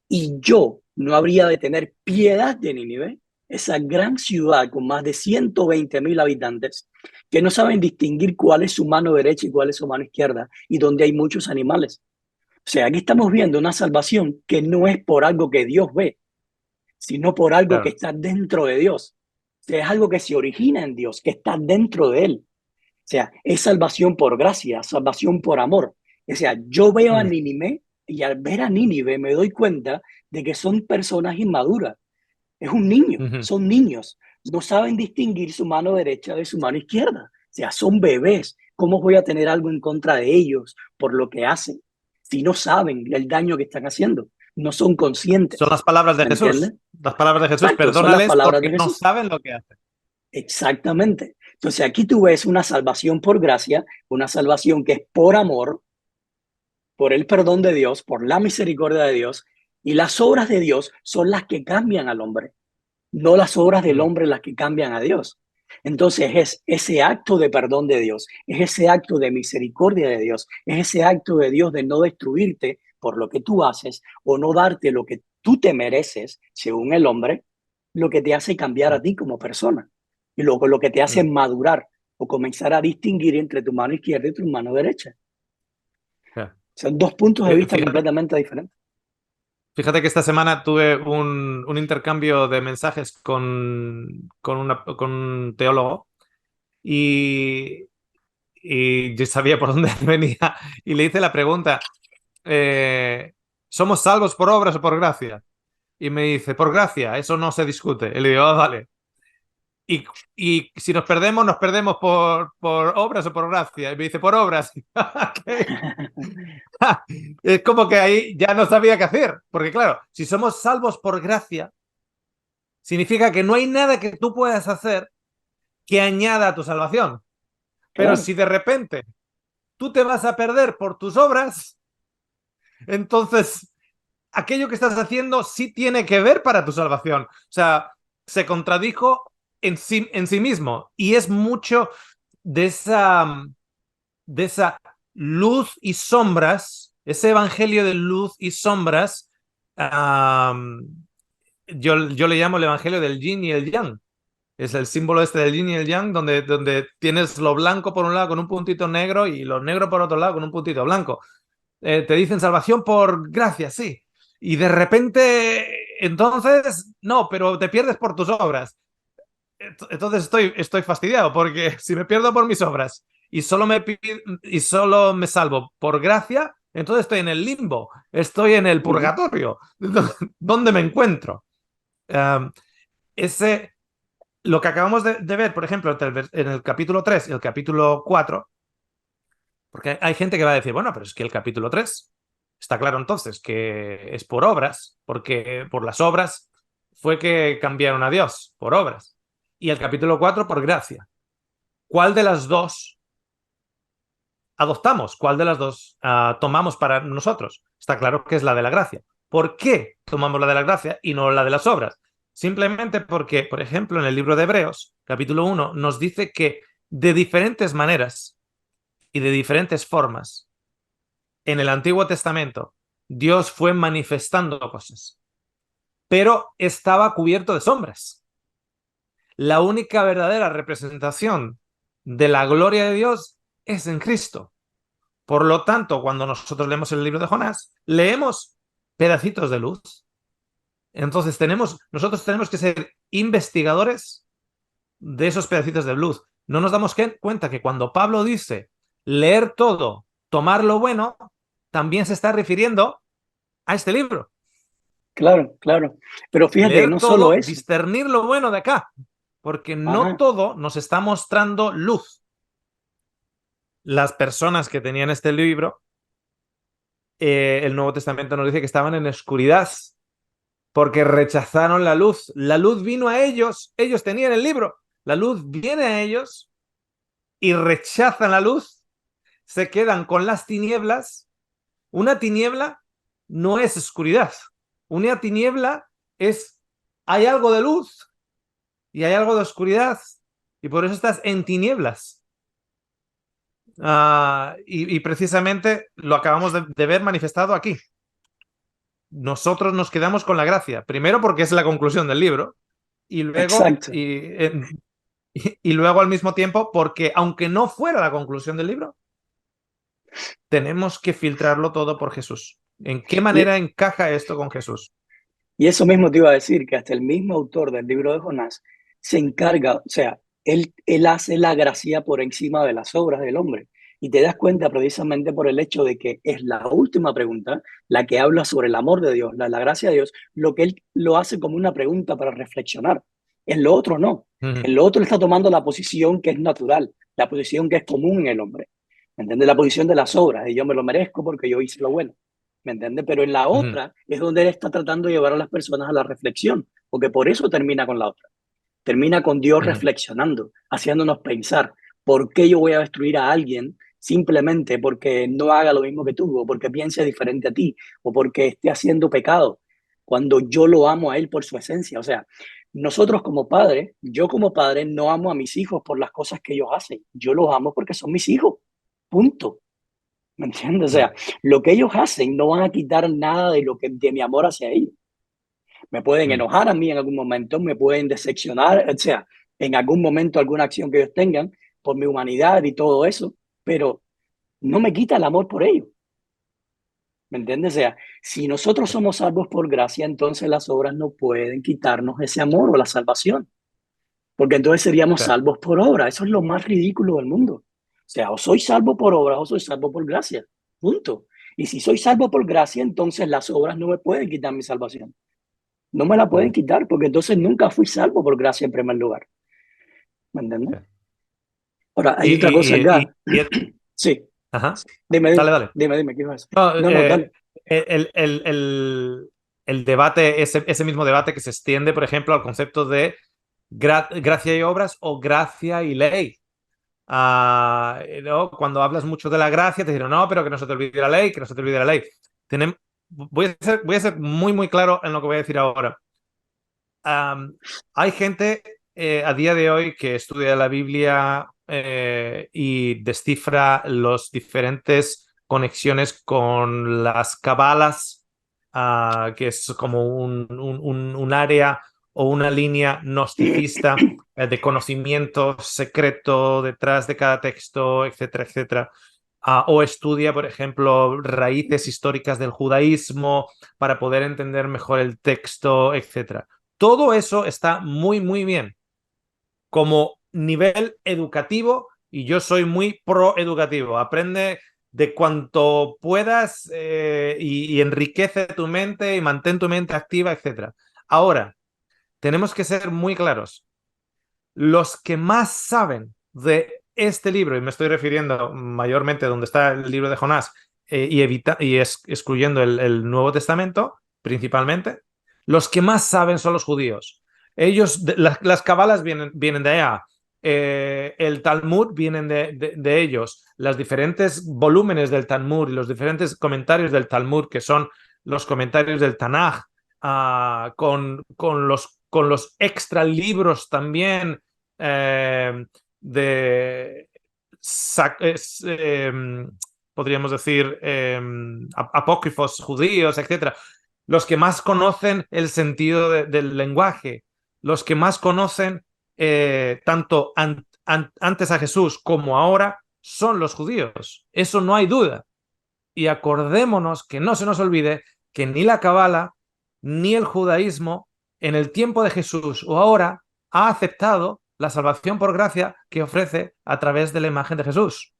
y yo no habría de tener piedad de Nínive, esa gran ciudad con más de 120,000 habitantes, que no saben distinguir cuál es su mano derecha y cuál es su mano izquierda, y donde hay muchos animales. O sea, aquí estamos viendo una salvación que no es por algo que Dios ve, sino por algo que Claro. está dentro de Dios. O sea, es algo que se origina en Dios, que está dentro de Él. O sea, es salvación por gracia, salvación por amor. O sea, yo veo a Mm. Nínive y al ver a Nínive me doy cuenta de que son personas inmaduras. Es un niño, Ujú. son niños. No saben distinguir su mano derecha de su mano izquierda. O sea, son bebés. ¿Cómo voy a tener algo en contra de ellos por lo que hacen? Si no saben el daño que están haciendo, no son Son conscientes. las palabras de ¿Me entiendes? Jesús. Las palabras de Jesús, Exacto, son las perdónales palabras de porque no Jesús. saben lo que hacen. Exactamente. Entonces aquí tú ves una salvación por gracia, una salvación que es por amor, por el perdón de Dios, por la misericordia de Dios, y las obras de Dios son las que cambian al hombre, no las obras del Mm. hombre las que cambian a Dios. Entonces es ese acto de perdón de Dios, es ese acto de misericordia de Dios, es ese acto de Dios de no destruirte por lo que tú haces o no darte lo que tú te mereces, según el hombre, lo que te hace cambiar a Mm. ti como persona y luego lo que te hace Mm. madurar o comenzar a distinguir entre tu mano izquierda y tu mano derecha. Ya. Son dos puntos de vista Fíjate, completamente diferentes. fíjate que esta semana tuve un intercambio de mensajes con un teólogo y, y yo sabía por dónde venía y le hice la pregunta, eh, ¿somos salvos por obras o por gracia? Y me dice, por gracia, eso no se discute. Y le digo, "Ah, vale. Y, y si nos perdemos por obras o por gracia. Y me dice, por obras. Ok. Es como que ahí ya no sabía qué hacer. Porque claro, si somos salvos por gracia, significa que no hay nada que tú puedas hacer que añada a tu salvación. Pero Claro, si de repente tú te vas a perder por tus obras, entonces aquello que estás haciendo sí tiene que ver para tu salvación. O sea, se contradijo en sí mismo. Y es mucho de esa luz y sombras, ese evangelio de luz y sombras, yo le llamo el evangelio del yin y el yang. Es el símbolo este del yin y el yang, donde tienes lo blanco por un lado con un puntito negro y lo negro por otro lado con un puntito blanco. Te dicen salvación por gracia, sí. Y de repente, entonces, no, pero te pierdes por tus obras. Entonces estoy fastidiado porque si me pierdo por mis obras y solo me salvo por gracia, entonces estoy en el limbo, estoy en el uh -huh. purgatorio. ¿Dónde me encuentro? Um, ese, lo que acabamos de ver, por ejemplo, en el capítulo 3 y el capítulo 4, porque hay gente que va a decir, bueno, pero es que el capítulo 3 está claro entonces que es por obras, porque por las obras fue que cambiaron a Dios, por obras. Y el capítulo 4 por gracia. ¿Cuál de las dos adoptamos? ¿Cuál de las dos tomamos para nosotros? Está claro que es la de la gracia. ¿Por qué tomamos la de la gracia y no la de las obras? Simplemente porque, por ejemplo, en el libro de Hebreos, capítulo 1, nos dice que de diferentes maneras y de diferentes formas, en el Antiguo Testamento, Dios fue manifestando cosas, pero estaba cubierto de sombras. La única verdadera representación de la gloria de Dios es en Cristo. Por lo tanto, cuando nosotros leemos el libro de Jonás, leemos pedacitos de luz. Entonces nosotros tenemos que ser investigadores de esos pedacitos de luz. No nos damos cuenta que cuando Pablo dice leer todo, tomar lo bueno, también se está refiriendo a este libro. Claro, claro. Pero fíjate que Leer no solo todo, eso. discernir lo bueno de acá, porque no Ajá, todo nos está mostrando luz. Las personas que tenían este libro, el Nuevo Testamento nos dice que estaban en oscuridad porque rechazaron la luz. La luz vino a ellos tenían el libro. La luz viene a ellos y rechazan la luz, se quedan con las tinieblas. Una tiniebla no es oscuridad. Una tiniebla hay algo de luz y hay algo de oscuridad, y por eso estás en tinieblas. Y precisamente lo acabamos de ver manifestado aquí. Nosotros nos quedamos con la gracia, primero porque es la conclusión del libro, y luego, Exacto. y luego al mismo tiempo porque, aunque no fuera la conclusión del libro, tenemos que filtrarlo todo por Jesús. ¿En qué Y, manera encaja esto con Jesús? y eso mismo te iba a decir, que hasta el mismo autor del libro de Jonás se encarga, o sea, él hace la gracia por encima de las obras del hombre. Y te das cuenta precisamente por el hecho de que es la última pregunta, la que habla sobre el amor de Dios, la gracia de Dios, lo que él lo hace como una pregunta para reflexionar. En lo otro no. Ujú, En lo otro él está tomando la posición que es natural, la posición que es común en el hombre. ¿Me entiendes? La posición de las obras, y yo me lo merezco porque yo hice lo bueno. ¿Me entiendes? Pero en la ujú, otra es donde él está tratando de llevar a las personas a la reflexión, porque por eso termina con la otra. Termina con Dios ujú, reflexionando, haciéndonos pensar, ¿por qué yo voy a destruir a alguien simplemente porque no haga lo mismo que tú, o porque piense diferente a ti, o porque esté haciendo pecado, cuando yo lo amo a él por su esencia? O sea, nosotros como padres, yo como padre no amo a mis hijos por las cosas que ellos hacen, yo los amo porque son mis hijos, punto. ¿Me entiendes? O ujú. sea, lo que ellos hacen no van a quitar nada de mi amor hacia ellos. Me pueden Mm. enojar a mí en algún momento, me pueden decepcionar, o sea, en algún momento alguna acción que ellos tengan por mi humanidad y todo eso, pero no me quita el amor por ellos. ¿Me entiendes? O sea, si nosotros somos salvos por gracia, entonces las obras no pueden quitarnos ese amor o la salvación, porque entonces seríamos Sí. salvos por obra. Eso es lo más ridículo del mundo. O sea, o soy salvo por obra o soy salvo por gracia. Punto. Y si soy salvo por gracia, entonces las obras no me pueden quitar mi salvación. No me la pueden Ujú, quitar porque entonces nunca fui salvo por gracia en primer lugar. ¿Me entiendes? sí. Ahora, Y, hay otra cosa y, acá. y, y, y- Sí, ajá. dime, Dale, dime, dale. dime, dime, ¿qué ibas a decir? No, No, no, dale. el debate, ese mismo debate que se extiende, por ejemplo, al concepto de gracia y obras o gracia y ley. ¿No? Cuando hablas mucho de la gracia, te dirán, no, pero que no se te olvide la ley, que no se te olvide la ley. Voy a ser muy, muy claro en lo que voy a decir ahora. Um, Hay gente a día de hoy que estudia la Biblia y descifra las diferentes conexiones con las cabalas, que es como un área o una línea gnosticista de conocimiento secreto detrás de cada texto, etcétera, etcétera. O estudia, por ejemplo, raíces históricas del judaísmo para poder entender mejor el texto, etcétera. Todo eso está muy, muy bien como nivel educativo y yo soy muy pro educativo. Aprende de cuanto puedas y enriquece tu mente y mantén tu mente activa, etc. Ahora, tenemos que ser muy claros. Los que más saben de este libro, y me estoy refiriendo mayormente a donde está el libro de Jonás excluyendo el Nuevo Testamento, principalmente, los que más saben son los judíos. Ellos, las cabalas vienen de allá, el Talmud vienen de ellos, los diferentes volúmenes del Talmud y los diferentes comentarios del Talmud, que son los comentarios del Tanaj, con los extra libros también de podríamos decir apócrifos judíos, etcétera, los que más conocen el sentido del lenguaje, los que más conocen tanto antes a Jesús como ahora son los judíos. Eso no hay duda. Y acordémonos que no se nos olvide que ni la Cabala ni el judaísmo en el tiempo de Jesús o ahora ha aceptado la salvación por gracia que ofrece a través de la imagen de Jesús.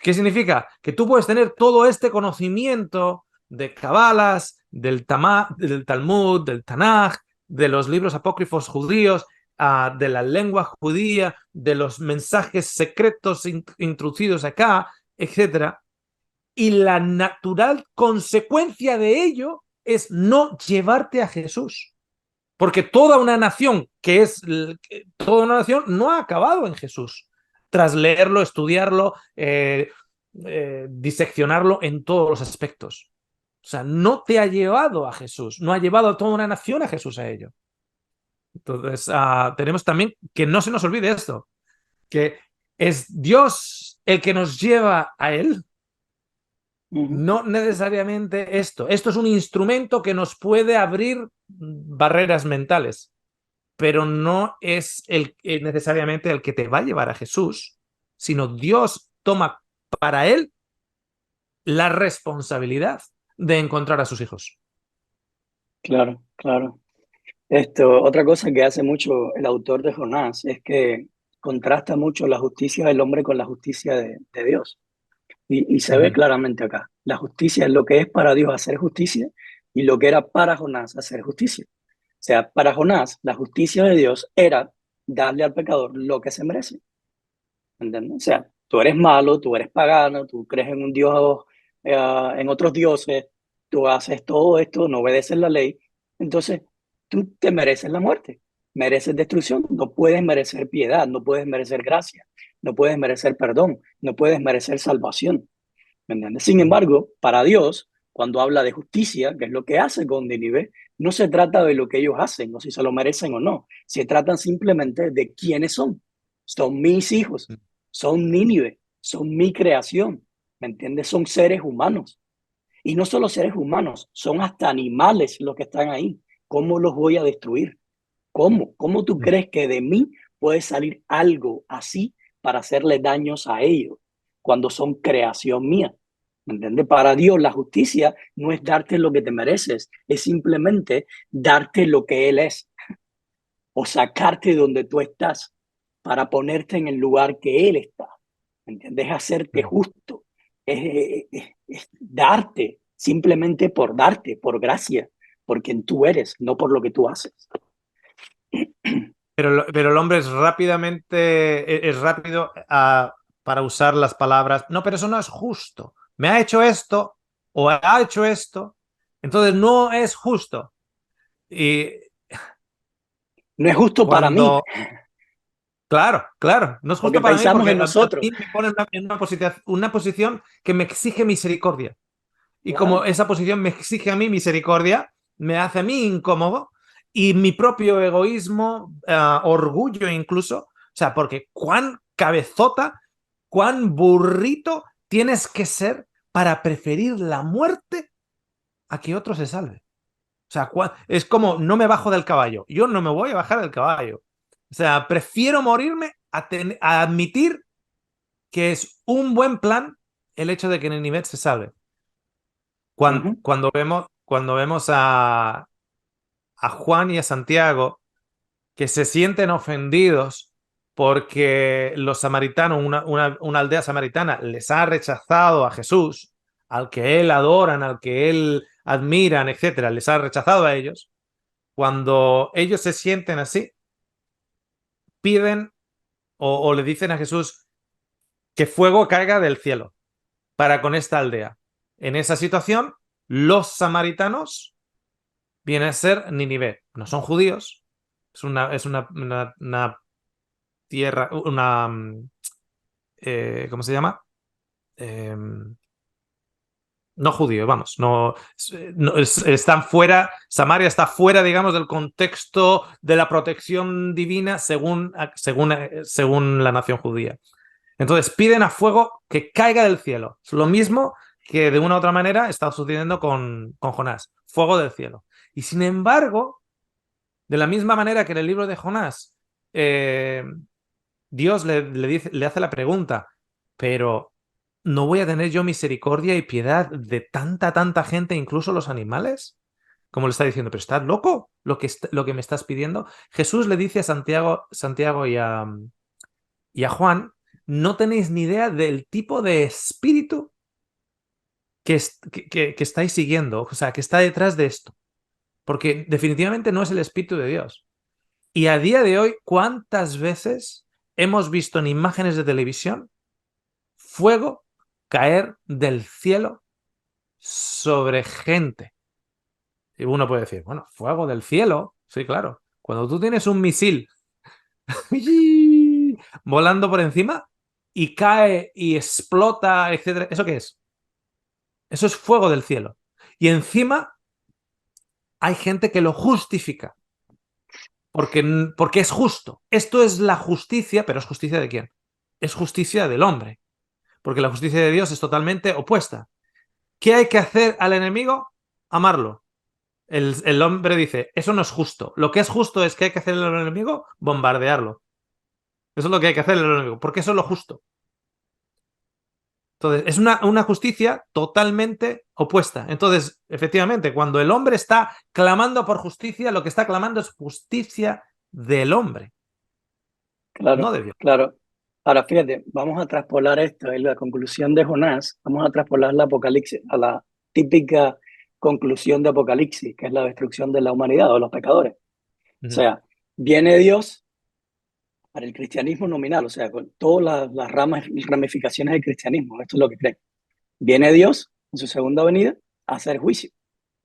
¿Qué significa? Que tú puedes tener todo este conocimiento de cabalas, del Talmud, del Tanaj, de los libros apócrifos judíos, de la lengua judía, de los mensajes secretos introducidos acá, etcétera. Y la natural consecuencia de ello es no llevarte a Jesús. Porque toda una nación toda una nación no ha acabado en Jesús. Tras leerlo, estudiarlo, diseccionarlo en todos los aspectos. O sea, no te ha llevado a Jesús, no ha llevado a toda una nación a Jesús a ello. Entonces, tenemos también que no se nos olvide esto, que es Dios el que nos lleva a Él, no necesariamente esto. Esto es un instrumento que nos puede abrir barreras mentales, pero no es necesariamente el que te va a llevar a Jesús, sino Dios toma para Él la responsabilidad de encontrar a sus hijos. Claro, claro. Otra cosa que hace mucho el autor de Jonás es que contrasta mucho la justicia del hombre con la justicia de Dios. Y se ve claramente acá. La justicia es lo que es para Dios hacer justicia y lo que era para Jonás hacer justicia. O sea, para Jonás, la justicia de Dios era darle al pecador lo que se merece. ¿Entiendes? O sea, tú eres malo, tú eres pagano, tú crees en un Dios, en otros dioses, tú haces todo esto, no obedeces la ley. Entonces, tú te mereces la muerte, mereces destrucción, no puedes merecer piedad, no puedes merecer gracia, no puedes merecer perdón, no puedes merecer salvación. ¿Me entiendes? Sin embargo, para Dios, cuando habla de justicia, que es lo que hace con Nínive, no se trata de lo que ellos hacen o si se lo merecen o no. Se trata simplemente de quiénes son. Son mis hijos, son Nínive, son mi creación. ¿Me entiendes? Son seres humanos. Y no solo seres humanos, son hasta animales los que están ahí. ¿Cómo los voy a destruir? ¿Cómo? ¿Cómo tú crees que de mí puede salir algo así para hacerle daños a ellos cuando son creación mía? ¿Me entiendes? Para Dios la justicia no es darte lo que te mereces, es simplemente darte lo que Él es o sacarte de donde tú estás para ponerte en el lugar que Él está. ¿Me entiendes? Es hacerte justo, es darte simplemente por darte, por gracia, por quien tú eres, no por lo que tú haces. Pero el hombre es es rápido para usar las palabras. No, pero eso no es justo. Me ha hecho esto o ha hecho esto, entonces no es justo. Y No es justo para mí, cuando, claro, no es porque justo para mí pensamos porque en a nosotros. mí me pone en una posición que me exige misericordia. Y como Claro. esa posición me exige a mí misericordia, me hace a mí incómodo y mi propio egoísmo, orgullo incluso, o sea, porque cuán cabezota, cuán burrito tienes que ser para preferir la muerte a que otro se salve. O sea, es como no me bajo del caballo, yo no me voy a bajar del caballo. O sea, prefiero morirme a admitir que es un buen plan el hecho de que Nínive se salve. Ujú. Cuando vemos a Juan y a Santiago que se sienten ofendidos porque los samaritanos, una aldea samaritana, les ha rechazado a Jesús, al que él adoran, al que él admiran, etcétera, les ha rechazado a ellos. Cuando ellos se sienten así, piden o le dicen a Jesús que fuego caiga del cielo para con esta aldea. En esa situación, los samaritanos viene a ser Nínive. No son judíos, una tierra, ¿cómo se llama? Eh, no judío, vamos, están fuera, Samaria está fuera, digamos, del contexto de la protección divina según la nación judía. Entonces piden a fuego que caiga del cielo. Es lo mismo que de una u otra manera está sucediendo con Jonás. Fuego del cielo. Y sin embargo, de la misma manera que en el libro de Jonás, Dios le hace la pregunta, pero ¿no voy a tener yo misericordia y piedad de tanta gente, incluso los animales? Como le está diciendo, pero ¿estás loco lo que me estás pidiendo? Jesús le dice a Santiago y a Juan, no tenéis ni idea del tipo de espíritu que estáis siguiendo, o sea, que está detrás de esto. Porque definitivamente no es el Espíritu de Dios. Y a día de hoy, ¿cuántas veces hemos visto en imágenes de televisión fuego caer del cielo sobre gente? Y uno puede decir, bueno, fuego del cielo, sí, claro. Cuando tú tienes un misil volando por encima y cae y explota, etcétera, ¿eso qué es? Eso es fuego del cielo. Y encima hay gente que lo justifica. Porque es justo. Esto es la justicia, pero ¿es justicia de quién? Es justicia del hombre. Porque la justicia de Dios es totalmente opuesta. ¿Qué hay que hacer al enemigo? Amarlo. El hombre dice, eso no es justo. Lo que es justo es que hay que hacer al enemigo, bombardearlo. Eso es lo que hay que hacer al enemigo, porque eso es lo justo. Entonces, es una justicia totalmente opuesta. Entonces, efectivamente, cuando el hombre está clamando por justicia, lo que está clamando es justicia del hombre, no Claro, de Dios. claro. Ahora, fíjate, vamos a traspolar esto en la conclusión de Jonás, vamos a traspolar la Apocalipsis a la típica conclusión de Apocalipsis, que es la destrucción de la humanidad o los pecadores. O Ujú. sea, viene Dios para el cristianismo nominal, o sea, con todas las ramas y ramificaciones del cristianismo, esto es lo que creen. Viene Dios en su segunda venida a hacer juicio.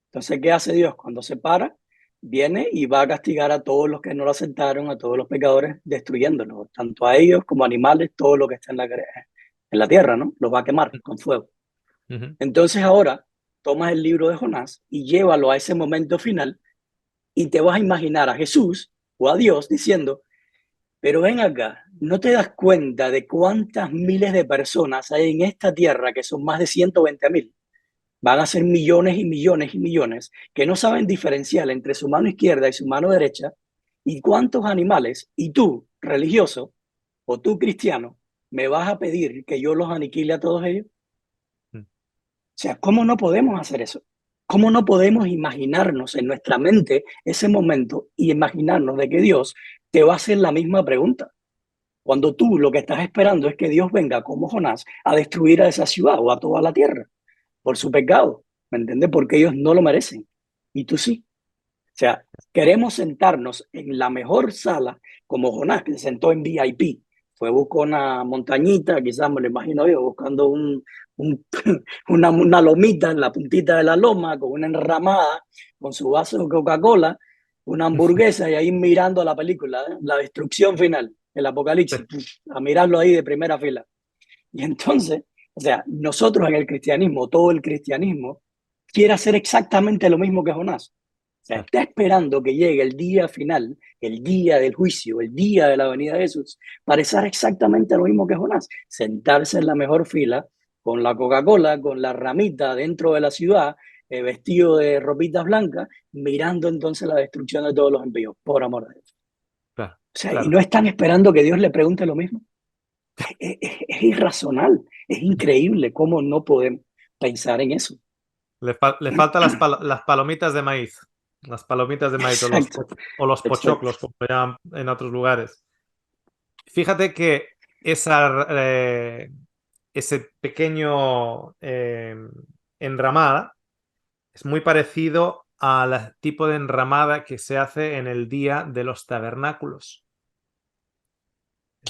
Entonces, ¿qué hace Dios? Cuando se para, viene y va a castigar a todos los que no lo aceptaron, a todos los pecadores, destruyéndolos, tanto a ellos como a animales, todo lo que está en la tierra, ¿no? Los va a quemar con fuego. Ujú. Entonces ahora tomas el libro de Jonás y llévalo a ese momento final y te vas a imaginar a Jesús o a Dios diciendo, pero ven acá, ¿no te das cuenta de cuántas miles de personas hay en esta tierra, que son más de 120.000? Van a ser millones y millones y millones que no saben diferenciar entre su mano izquierda y su mano derecha. ¿Y cuántos animales? Y tú, religioso, o tú, cristiano, me vas a pedir que yo los aniquile a todos ellos. Mm. O sea, ¿cómo no podemos hacer eso? ¿Cómo no podemos imaginarnos en nuestra mente ese momento y imaginarnos de que Dios te va a hacer la misma pregunta? Cuando tú lo que estás esperando es que Dios venga como Jonás a destruir a esa ciudad o a toda la tierra por su pecado, ¿me entiendes? Porque ellos no lo merecen y tú sí. O sea, queremos sentarnos en la mejor sala, como Jonás, que se sentó en VIP. Fue, buscó una montañita, quizás me lo imagino yo, buscando un, una lomita en la puntita de la loma, con una enramada, con su vaso de Coca-Cola, una hamburguesa y ahí mirando la película, ¿eh? La destrucción final, el apocalipsis, a mirarlo ahí de primera fila. Y entonces, o sea, nosotros en el cristianismo, todo el cristianismo, quiere hacer exactamente lo mismo que Jonás. O sea, está esperando que llegue el día final, el día del juicio, el día de la venida de Jesús, para hacer exactamente lo mismo que Jonás. Sentarse en la mejor fila, con la Coca-Cola, con la ramita dentro de la ciudad, vestido de ropitas blancas, mirando entonces la destrucción de todos los impíos, por amor de Dios. Claro, O sea, y claro. no están esperando que Dios le pregunte lo mismo. Es irracional, es increíble cómo no podemos pensar en eso. Le faltan las palomitas de maíz. Las palomitas de maíz Exacto, o los exacto. pochoclos, como se llaman en otros lugares. Fíjate que ese pequeño enramada es muy parecido al tipo de enramada que se hace en el día de los tabernáculos.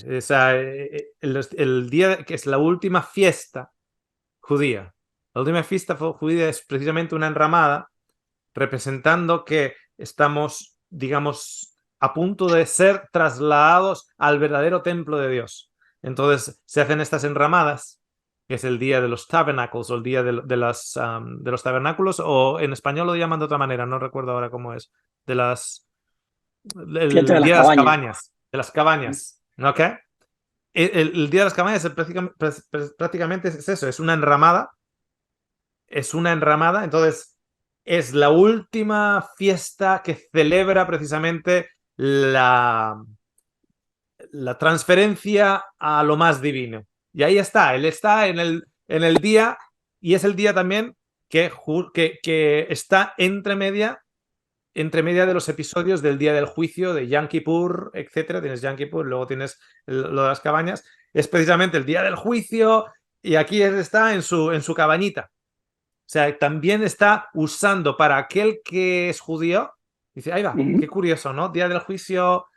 O sea, el día que es la última fiesta judía. La última fiesta judía es precisamente una enramada representando que estamos, digamos, a punto de ser trasladados al verdadero templo de Dios. Entonces se hacen estas enramadas, que es el día de los tabernacles o el día de los tabernáculos, o en español lo llaman de otra manera, no recuerdo ahora cómo es, de Fiesta de el las día de las cabañas. cabañas, ¿ok? El día de las cabañas prácticamente es eso, es una enramada, entonces es la última fiesta que celebra precisamente la transferencia a lo más divino. Y ahí está, él está en el día, y es el día también que está entre media de los episodios del día del juicio de Yom Kippur, etcétera. Tienes Yom Kippur, luego tienes lo de las cabañas. Es precisamente el día del juicio y aquí él está en su cabañita. O sea, también está usando para aquel que es judío. Dice, ahí va, qué Ujú. curioso, ¿no? Día del juicio,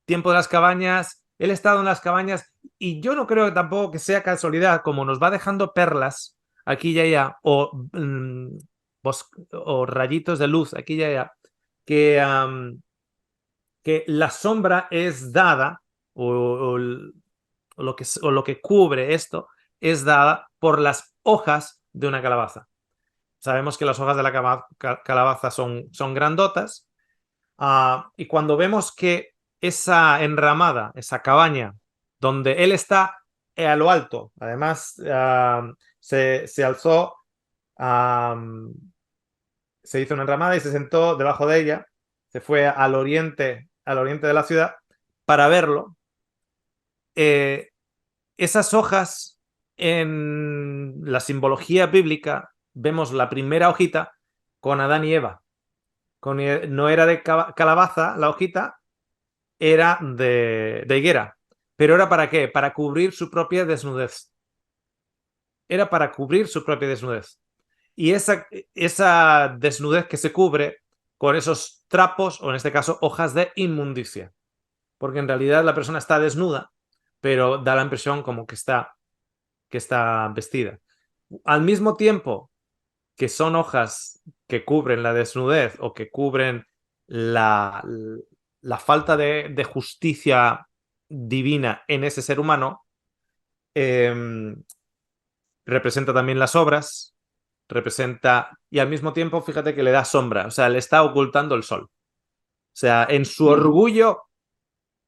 tiempo de las cabañas. Él ha estado en las cabañas y yo no creo que tampoco que sea casualidad, como nos va dejando perlas aquí y allá, o rayitos de luz aquí y allá, que, que la sombra es dada, o lo que cubre esto, es dada por las hojas de una calabaza. Sabemos que las hojas de la calabaza son grandotas. Y cuando vemos que esa enramada, esa cabaña, donde él está a lo alto, además se alzó, se hizo una enramada y se sentó debajo de ella, se fue al oriente de la ciudad para verlo. Esas hojas en la simbología bíblica vemos la primera hojita con Adán y Eva. No era de calabaza la hojita, era de higuera. ¿Pero era para qué? Para cubrir su propia desnudez. Era para cubrir su propia desnudez. Y esa desnudez que se cubre con esos trapos, o en este caso, hojas de inmundicia. Porque en realidad la persona está desnuda, pero da la impresión como que está vestida. Al mismo tiempo que son hojas que cubren la desnudez o que cubren la falta de justicia divina en ese ser humano, eh, representa también las obras, representa, y al mismo tiempo, fíjate que le da sombra, o sea, le está ocultando el sol. O sea, en su orgullo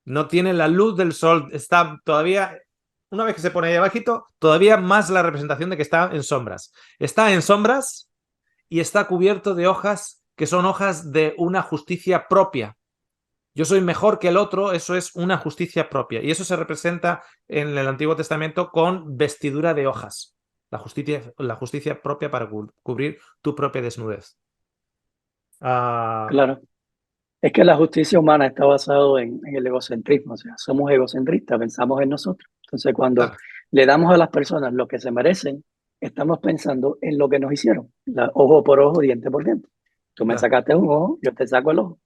no tiene la luz del sol, está todavía, una vez que se pone ahí abajito, todavía más la representación de que está en sombras. Está en sombras y está cubierto de hojas que son hojas de una justicia propia. Yo soy mejor que el otro, eso es una justicia propia. Y eso se representa en el Antiguo Testamento con vestidura de hojas. La justicia propia para cubrir tu propia desnudez. Claro. Es que la justicia humana está basada en el egocentrismo, o sea, somos egocentristas, pensamos en nosotros. Entonces, cuando Claro, le damos a las personas lo que se merecen, estamos pensando en lo que nos hicieron, ojo por ojo, diente por diente. Tú me claro, sacaste un ojo, yo te saco el ojo.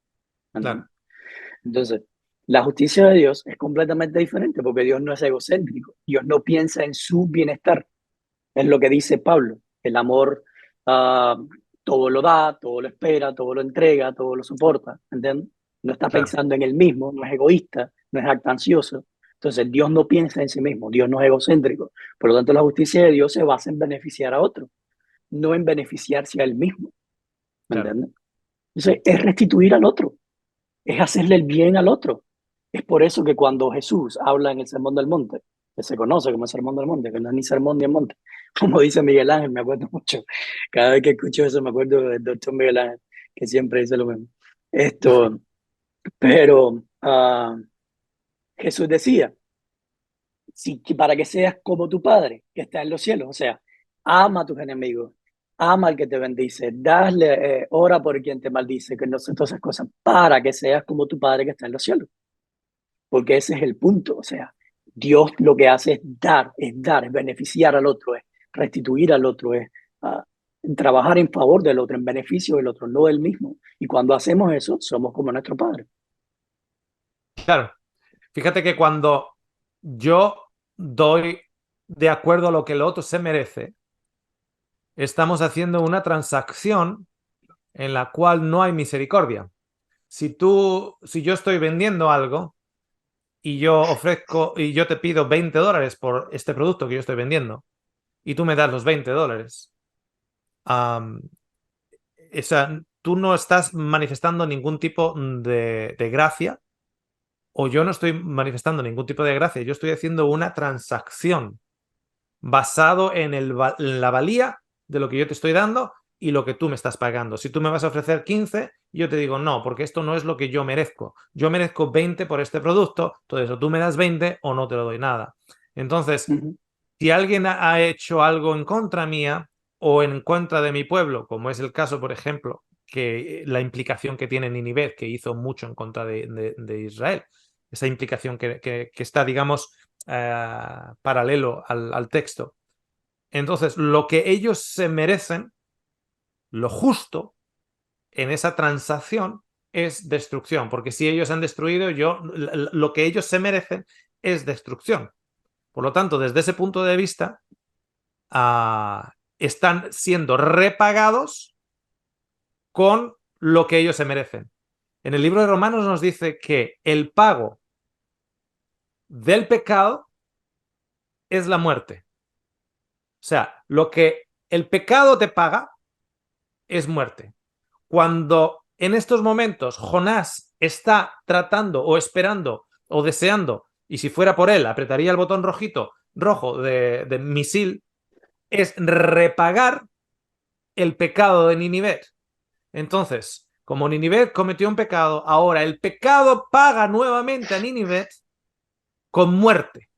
claro, ¿Entiendes? Entonces, la justicia de Dios es completamente diferente porque Dios no es egocéntrico, Dios no piensa en su bienestar. Es lo que dice Pablo. El amor ah, todo lo da, todo lo espera, todo lo entrega, todo lo soporta. ¿Entiendes? No está claro, pensando en él mismo, no es egoísta, no es jactancioso. Entonces Dios no piensa en sí mismo, Dios no es egocéntrico. Por lo tanto, la justicia de Dios se basa en beneficiar a otro, no en beneficiarse a él mismo. ¿Me claro. entiendes? Entonces es restituir al otro, es hacerle el bien al otro. Es por eso que cuando Jesús habla en el Sermón del Monte, que se conoce como el Sermón del Monte, que no es ni sermón ni el monte, como dice Miguel Ángel, me acuerdo mucho. Cada vez que escucho eso me acuerdo del doctor Miguel Ángel, que siempre dice lo mismo. Esto, pero Jesús decía, si, para que seas como tu Padre que está en los cielos, o sea, ama a tus enemigos, ama al que te bendice, dale, ora por quien te maldice, que no sé todas esas cosas, para que seas como tu Padre que está en los cielos. Porque ese es el punto, o sea, Dios lo que hace es dar, es beneficiar al otro, es restituir al otro, es trabajar en favor del otro, en beneficio del otro, no del mismo. Y cuando hacemos eso, somos como nuestro Padre. Claro. Fíjate que cuando yo doy de acuerdo a lo que el otro se merece, estamos haciendo una transacción en la cual no hay misericordia. Si yo estoy vendiendo algo y yo ofrezco y yo te pido $20 por este producto que yo estoy vendiendo y tú me das los $20, um, tú no estás manifestando ningún tipo de gracia, o yo no estoy manifestando ningún tipo de gracia, yo estoy haciendo una transacción basado en la valía de lo que yo te estoy dando y lo que tú me estás pagando. Si tú me vas a ofrecer 15, yo te digo no, porque esto no es lo que yo merezco. Yo merezco 20 por este producto, entonces o tú me das 20 o no te lo doy nada. Entonces, Ujú. si alguien ha hecho algo en contra mía o en contra de mi pueblo, como es el caso, por ejemplo, que la implicación que tiene Nínive, que hizo mucho en contra de Israel, esa implicación que está, digamos, paralelo al texto. Entonces, lo que ellos se merecen, lo justo en esa transacción es destrucción, porque si ellos han destruido, lo que ellos se merecen es destrucción. Por lo tanto, desde ese punto de vista, están siendo repagados con lo que ellos se merecen. En el libro de Romanos nos dice que el pago del pecado es la muerte. O sea, lo que el pecado te paga es muerte. Cuando en estos momentos Jonás está tratando o esperando o deseando, y si fuera por él apretaría el botón rojo de misil, es repagar el pecado de Nínive. Entonces, como Nínive cometió un pecado, ahora el pecado paga nuevamente a Nínive con muerte,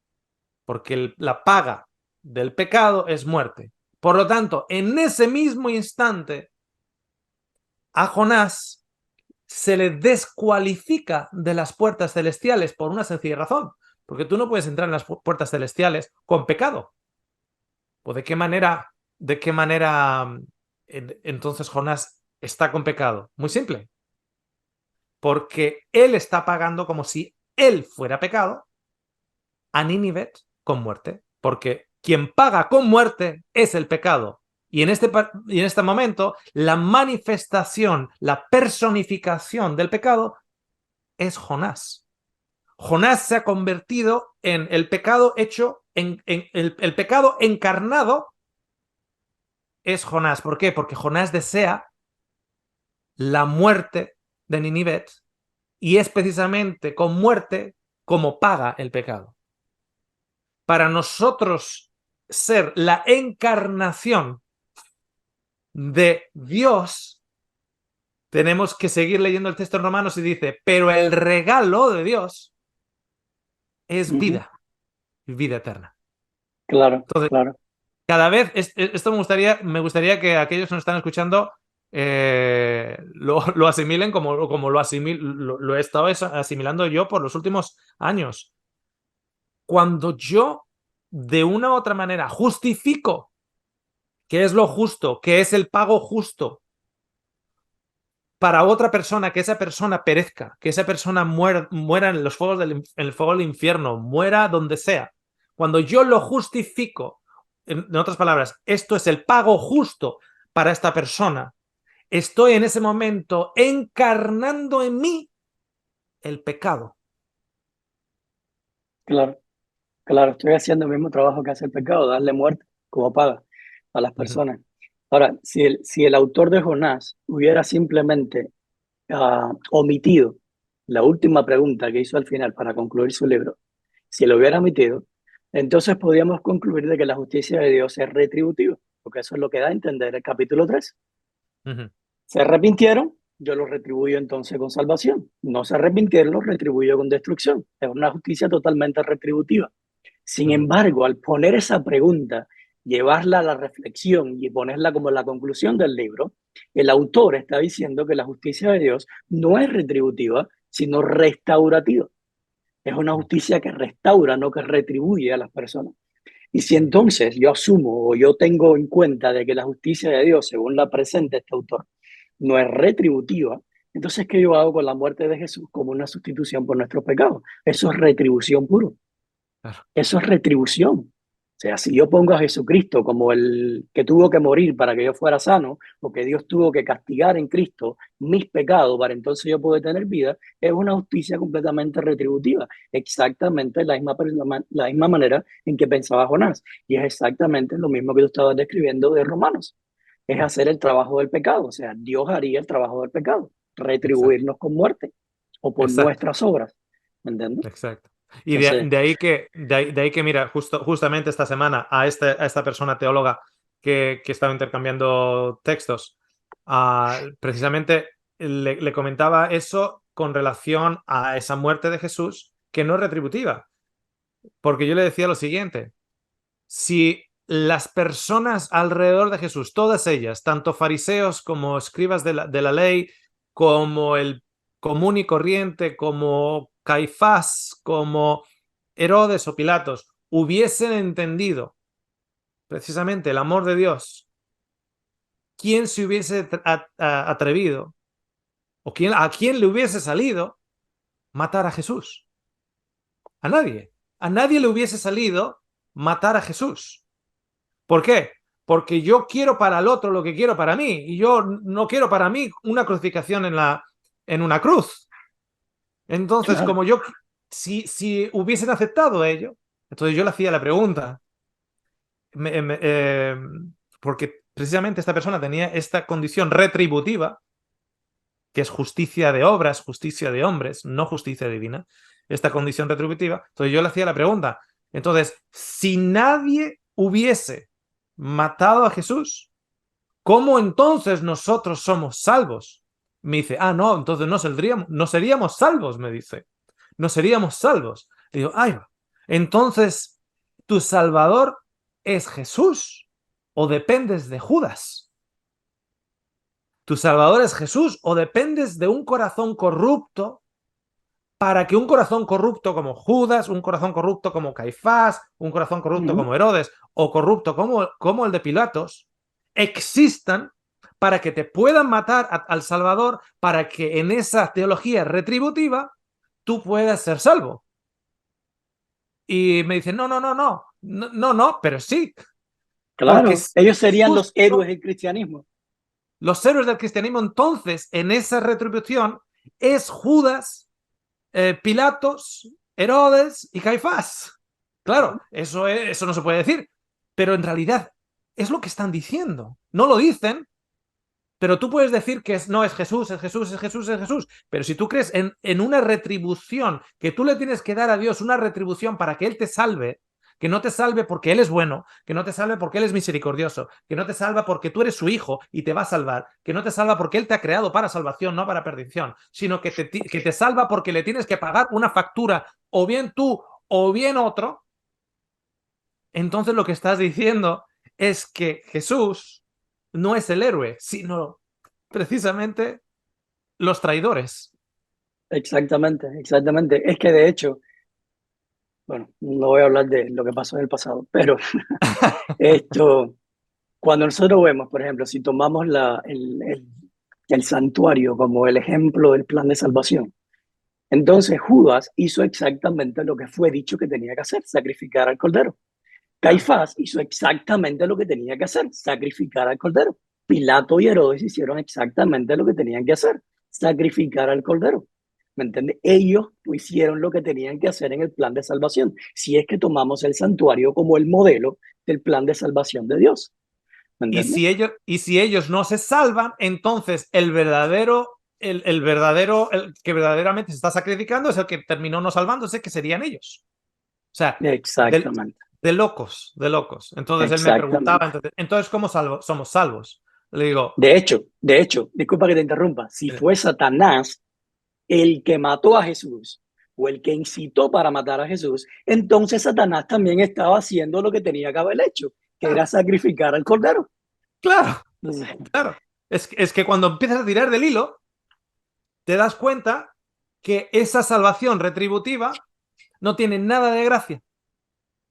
porque la paga del pecado es muerte. Por lo tanto, en ese mismo instante, a Jonás se le descualifica de las puertas celestiales por una sencilla razón, porque tú no puedes entrar en las puertas celestiales con pecado. ¿O de qué manera entonces Jonás está con pecado? Muy simple, porque él está pagando como si él fuera pecado a Nínive con muerte, porque quien paga con muerte es el pecado. Y en este momento, la manifestación, la personificación del pecado es Jonás. Jonás se ha convertido en el pecado hecho, en el pecado encarnado es Jonás. ¿Por qué? Porque Jonás desea la muerte de Nínive y es precisamente con muerte como paga el pecado. Para nosotros ser la encarnación de Dios, tenemos que seguir leyendo el texto en Romanos y dice, pero el regalo de Dios es Ujú. vida, vida eterna. Claro, Entonces, claro. cada vez, esto me gustaría que aquellos que nos están escuchando lo asimilen como lo he estado asimilando yo por los últimos años. Cuando yo, de una u otra manera, justifico que es lo justo, que es el pago justo para otra persona, que esa persona perezca, que esa persona muera en los fuegos en el fuego del infierno, muera donde sea. Cuando yo lo justifico, en otras palabras, esto es el pago justo para esta persona, estoy en ese momento encarnando en mí el pecado. Claro, claro, estoy haciendo el mismo trabajo que hace el pecado, darle muerte como paga a las Ujú, personas. Ahora, si el autor de Jonás hubiera simplemente omitido la última pregunta que hizo al final para concluir su libro, si lo hubiera omitido, entonces podríamos concluir de que la justicia de Dios es retributiva, porque eso es lo que da a entender el capítulo 3. ujú, Se arrepintieron, yo los retribuyo entonces con salvación. No se arrepintieron, los retribuyo con destrucción. Es una justicia totalmente retributiva. Sin ujú. embargo, al poner esa pregunta, llevarla a la reflexión y ponerla como la conclusión del libro, el autor está diciendo que la justicia de Dios no es retributiva, sino restaurativa. Es una justicia que restaura, no que retribuye a las personas. Y si entonces yo asumo o yo tengo en cuenta de que la justicia de Dios, según la presenta este autor, no es retributiva, entonces ¿qué yo hago con la muerte de Jesús como una sustitución por nuestros pecados? Eso es retribución puro. Claro, Eso es retribución. O sea, si yo pongo a Jesucristo como el que tuvo que morir para que yo fuera sano, o que Dios tuvo que castigar en Cristo mis pecados para entonces yo poder tener vida, es una justicia completamente retributiva. Exactamente la misma manera en que pensaba Jonás. Y es exactamente lo mismo que tú estabas describiendo de Romanos. Es hacer el trabajo del pecado. O sea, Dios haría el trabajo del pecado, exacto, retribuirnos con muerte o por exacto. nuestras obras. ¿Me entiendes? Exacto. Y de, Entonces, de ahí que, de ahí que, mira, justamente esta semana a esta persona teóloga que estaba intercambiando textos, precisamente le comentaba eso con relación a esa muerte de Jesús, que no es retributiva. Porque yo le decía lo siguiente, si las personas alrededor de Jesús, todas ellas, tanto fariseos como escribas de la ley, como el común y corriente, como Caifás, como Herodes o Pilatos, hubiesen entendido precisamente el amor de Dios, ¿quién se hubiese atrevido o a quién le hubiese salido matar a Jesús? A nadie. A nadie le hubiese salido matar a Jesús. ¿Por qué? Porque yo quiero para el otro lo que quiero para mí y yo no quiero para mí una crucificación en una cruz. Entonces, claro. como yo, si hubiesen aceptado ello, entonces yo le hacía la pregunta, porque precisamente esta persona tenía esta condición retributiva, que es justicia de obras, justicia de hombres, no justicia divina, esta condición retributiva. Entonces yo le hacía la pregunta, entonces, si nadie hubiese matado a Jesús, ¿cómo entonces nosotros somos salvos? Me dice, no, entonces no seríamos salvos, me dice. No seríamos salvos. Le digo, entonces, ¿tu Salvador es Jesús o dependes de Judas? ¿Tu Salvador es Jesús o dependes de un corazón corrupto para que un corazón corrupto como Judas, un corazón corrupto como Caifás, un corazón corrupto como Herodes o corrupto como el de Pilatos existan para que te puedan matar al Salvador, para que en esa teología retributiva tú puedas ser salvo? Y me dicen, no, pero sí. Porque Claro, si ellos serían los justo héroes del cristianismo. los héroes del cristianismo, entonces, en esa retribución, es Judas, Pilatos, Herodes y Caifás. Claro, eso no se puede decir, pero en realidad es lo que están diciendo. No lo dicen, pero tú puedes decir que no es Jesús, es Jesús, es Jesús, es Jesús. Pero si tú crees en una retribución, que tú le tienes que dar a Dios una retribución para que Él te salve, que no te salve porque Él es bueno, que no te salve porque Él es misericordioso, que no te salva porque tú eres su hijo y te va a salvar, que no te salva porque Él te ha creado para salvación, no para perdición, sino que te salva porque le tienes que pagar una factura, o bien tú o bien otro. Entonces lo que estás diciendo es que Jesús no es el héroe, sino precisamente los traidores. Exactamente, exactamente. Es que de hecho, bueno, no voy a hablar de lo que pasó en el pasado, pero esto, cuando nosotros vemos, por ejemplo, si tomamos el santuario como el ejemplo del plan de salvación, entonces Judas hizo exactamente lo que fue dicho que tenía que hacer, sacrificar al cordero. Claro. Caifás hizo exactamente lo que tenía que hacer, sacrificar al cordero. Pilato y Herodes hicieron exactamente lo que tenían que hacer, sacrificar al cordero. ¿Me entiendes? Ellos hicieron lo que tenían que hacer en el plan de salvación, si es que tomamos el santuario como el modelo del plan de salvación de Dios. ¿Me entiendes? Y si ellos no se salvan, entonces el que verdaderamente se está sacrificando es el que terminó no salvándose, que serían ellos. O sea, de, Exactamente, de locos, de locos. Entonces él me preguntaba, exactamente. entonces ¿cómo somos salvos? Le digo, De hecho, disculpa que te interrumpa, si eh, fue Satanás el que mató a Jesús o el que incitó para matar a Jesús, entonces Satanás también estaba haciendo lo que tenía que haber hecho, que era claro, sacrificar al cordero. claro, Entonces, claro. Es que cuando empiezas a tirar del hilo, te das cuenta que esa salvación retributiva no tiene nada de gracia.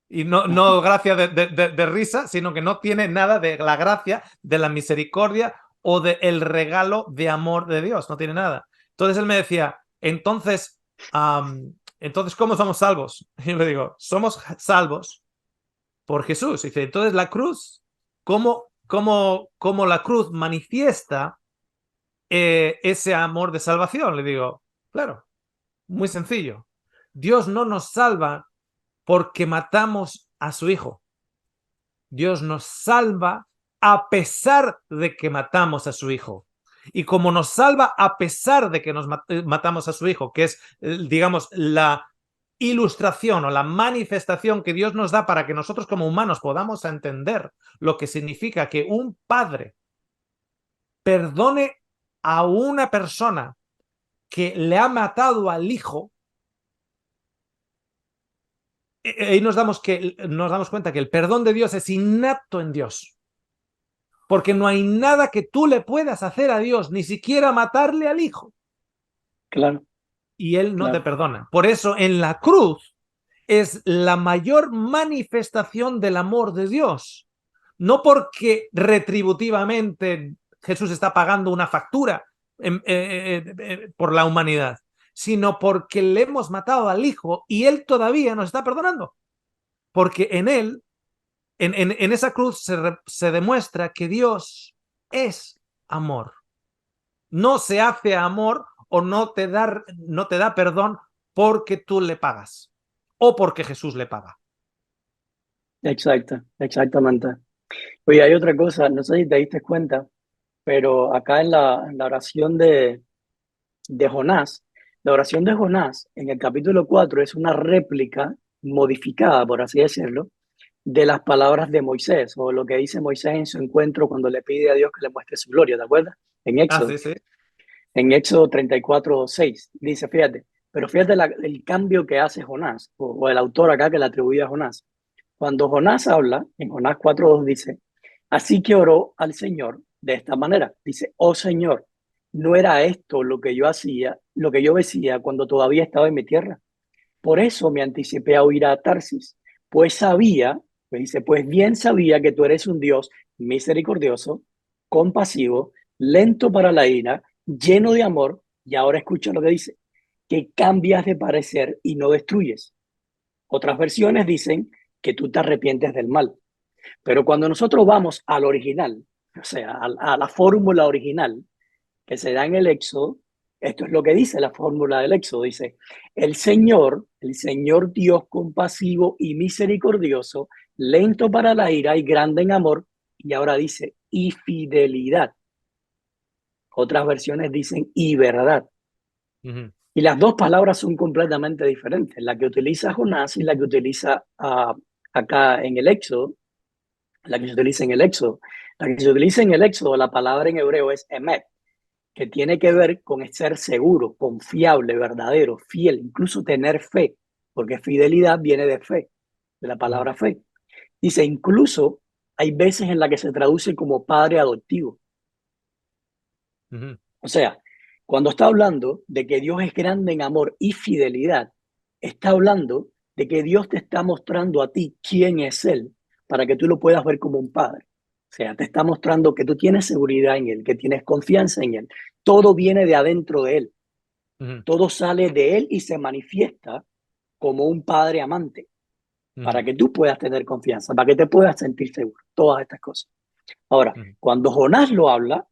Y no gracia de risa, sino que no tiene nada de la gracia, de la misericordia o del regalo de amor de Dios. No tiene nada. Entonces él me decía, entonces, ¿cómo somos salvos? Y yo le digo, somos salvos por Jesús. Y dice, entonces la cruz, ¿cómo la cruz manifiesta ese amor de salvación? Le digo, claro, muy sencillo. Dios no nos salva porque matamos a su hijo. Dios nos salva a pesar de que matamos a su hijo. Y como nos salva a pesar de que nos matamos a su hijo, que es, digamos, la ilustración o la manifestación que Dios nos da para que nosotros como humanos podamos entender lo que significa que un padre perdone a una persona que le ha matado al hijo. Ahí nos damos cuenta que el perdón de Dios es innato en Dios. Porque no hay nada que tú le puedas hacer a Dios, ni siquiera matarle al hijo, claro, y Él no te claro, perdona. Por eso en la cruz es la mayor manifestación del amor de Dios. No porque retributivamente Jesús está pagando una factura por la humanidad, sino porque le hemos matado al hijo y Él todavía nos está perdonando. Porque en Él, en esa cruz se demuestra que Dios es amor. No se hace amor o no te da perdón porque tú le pagas o porque Jesús le paga. exacto, exactamente. Oye, hay otra cosa, no sé si te diste cuenta, pero acá en la oración de Jonás, la oración de Jonás en el capítulo 4 es una réplica modificada, por así decirlo, de las palabras de Moisés, o lo que dice Moisés en su encuentro cuando le pide a Dios que le muestre su gloria, ¿te acuerdas? En Ah, Éxodo, sí, sí. en Éxodo 34:6, dice, fíjate, pero fíjate el cambio que hace Jonás, o el autor acá que le atribuye a Jonás. Cuando Jonás habla, en Jonás 4:2 dice, así que oró al Señor de esta manera, dice, oh Señor, no era esto lo que yo hacía, lo que yo decía cuando todavía estaba en mi tierra. Por eso me anticipé a huir a Tarsis, pues sabía, pues dice, pues bien sabía que tú eres un Dios misericordioso, compasivo, lento para la ira, lleno de amor, y ahora escucha lo que dice, que cambias de parecer y no destruyes. Otras versiones dicen que tú te arrepientes del mal, pero cuando nosotros vamos al original, o sea, a la fórmula original, que se da en el Éxodo, esto es lo que dice la fórmula del Éxodo, dice, el Señor Dios compasivo y misericordioso, lento para la ira y grande en amor, y ahora dice, y fidelidad. Otras versiones dicen, y verdad. Ujú, Y las dos palabras son completamente diferentes. La que utiliza Jonás y la que utiliza acá en el Éxodo, la que se utiliza en el Éxodo. La que se utiliza en el Éxodo, la palabra en hebreo es emet, que tiene que ver con ser seguro, confiable, verdadero, fiel, incluso tener fe, porque fidelidad viene de fe, de la ujú, palabra fe. Dice, incluso hay veces en la que se traduce como padre adoptivo. ujú, O sea, cuando está hablando de que Dios es grande en amor y fidelidad, está hablando de que Dios te está mostrando a ti quién es Él para que tú lo puedas ver como un padre. O sea, te está mostrando que tú tienes seguridad en Él, que tienes confianza en Él. Todo viene de adentro de Él. ujú, Todo sale de Él y se manifiesta como un padre amante para ujú, que tú puedas tener confianza, para que te puedas sentir seguro. Todas estas cosas. Ahora, ujú, cuando Jonás lo habla,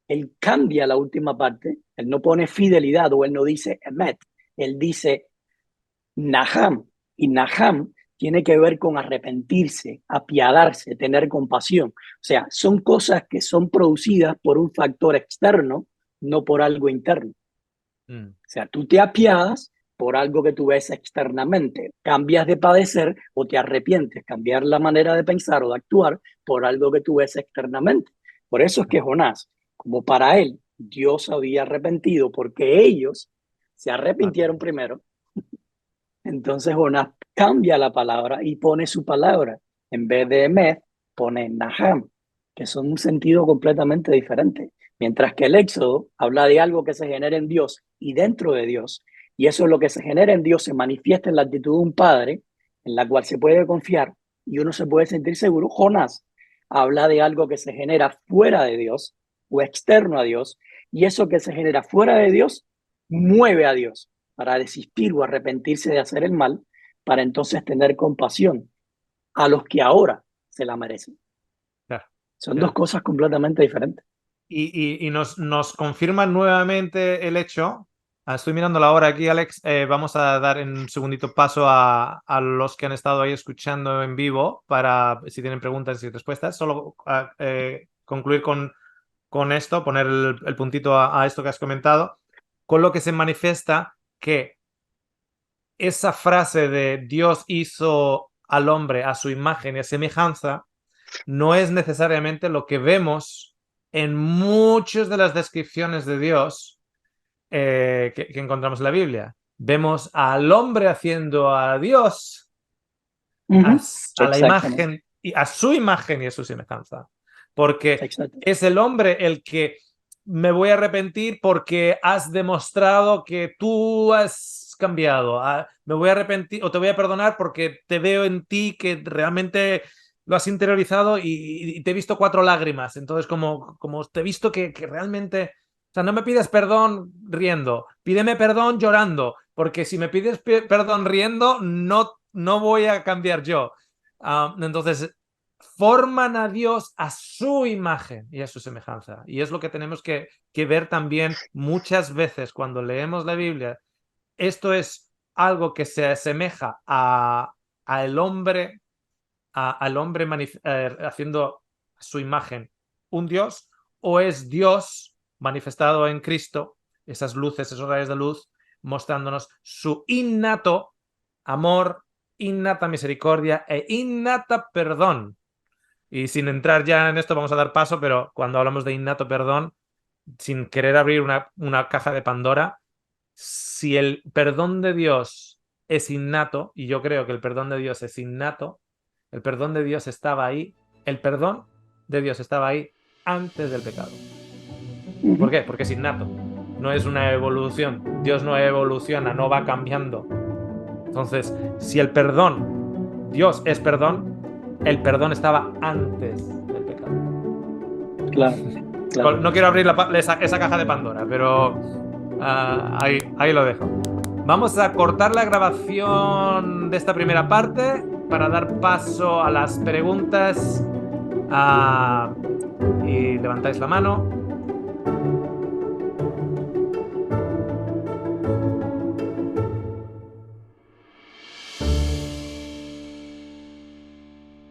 él cambia la última parte, él no pone fidelidad o él no dice emet, él dice naham, y naham tiene que ver con arrepentirse, apiadarse, tener compasión. O sea, son cosas que son producidas por un factor externo, no por algo interno. ujú, O sea, tú te apiadas por algo que tú ves externamente, cambias de padecer o te arrepientes, cambiar la manera de pensar o de actuar por algo que tú ves externamente. Por eso es que Jonás, como para él, Dios había arrepentido porque ellos se arrepintieron vale. primero, entonces Jonás cambia la palabra y pone su palabra. En vez de Emet, pone Naham, que son un sentido completamente diferente. Mientras que el Éxodo habla de algo que se genera en Dios y dentro de Dios. Y eso es lo que se genera en Dios, se manifiesta en la actitud de un padre, en la cual se puede confiar y uno se puede sentir seguro. Jonás habla de algo que se genera fuera de Dios o externo a Dios. Y eso que se genera fuera de Dios mueve a Dios para desistir o arrepentirse de hacer el mal, para entonces tener compasión a los que ahora se la merecen. Claro, Son dos claro. cosas completamente diferentes. Y nos confirma nuevamente el hecho. Estoy mirando la hora aquí, Alex. Vamos a dar en un segundito paso a los que han estado ahí escuchando en vivo para si tienen preguntas y respuestas. Solo concluir con esto, poner el puntito a esto que has comentado, con lo que se manifiesta que esa frase de Dios hizo al hombre a su imagen y a semejanza no es necesariamente lo que vemos en muchas de las descripciones de Dios que encontramos en la Biblia. Vemos al hombre haciendo a Dios Uh -huh. a la Exactamente, imagen y a su imagen y a su semejanza. Porque exacto. es el hombre el que me voy a arrepentir porque has demostrado que tú has cambiado. Me voy a arrepentir o te voy a perdonar porque te veo en ti que realmente lo has interiorizado y te he visto cuatro lágrimas. Entonces, como te he visto que realmente... O sea, no me pides perdón riendo, pídeme perdón llorando, porque si me pides perdón riendo, no voy a cambiar yo. Entonces, forman a Dios a su imagen y a su semejanza. Y es lo que tenemos que ver también muchas veces cuando leemos la Biblia. Esto es algo que se asemeja a el hombre al hombre haciendo su imagen un Dios, o es Dios manifestado en Cristo, esas luces, esos rayos de luz, mostrándonos su innato amor, innata misericordia e innata perdón. Y sin entrar ya en esto vamos a dar paso, pero cuando hablamos de innato perdón, sin querer abrir una caja de Pandora, si el perdón de Dios es innato, y yo creo que el perdón de Dios es innato, el perdón de Dios estaba ahí, el perdón de Dios estaba ahí antes del pecado. ¿Por qué? Porque es innato, no es una evolución. Dios no evoluciona, no va cambiando. Entonces, si el perdón, Dios es perdón, el perdón estaba antes del pecado. Claro, claro. No quiero abrir esa caja de Pandora, pero ahí lo dejo. Vamos a cortar la grabación de esta primera parte para dar paso a las preguntas. Y levantáis la mano.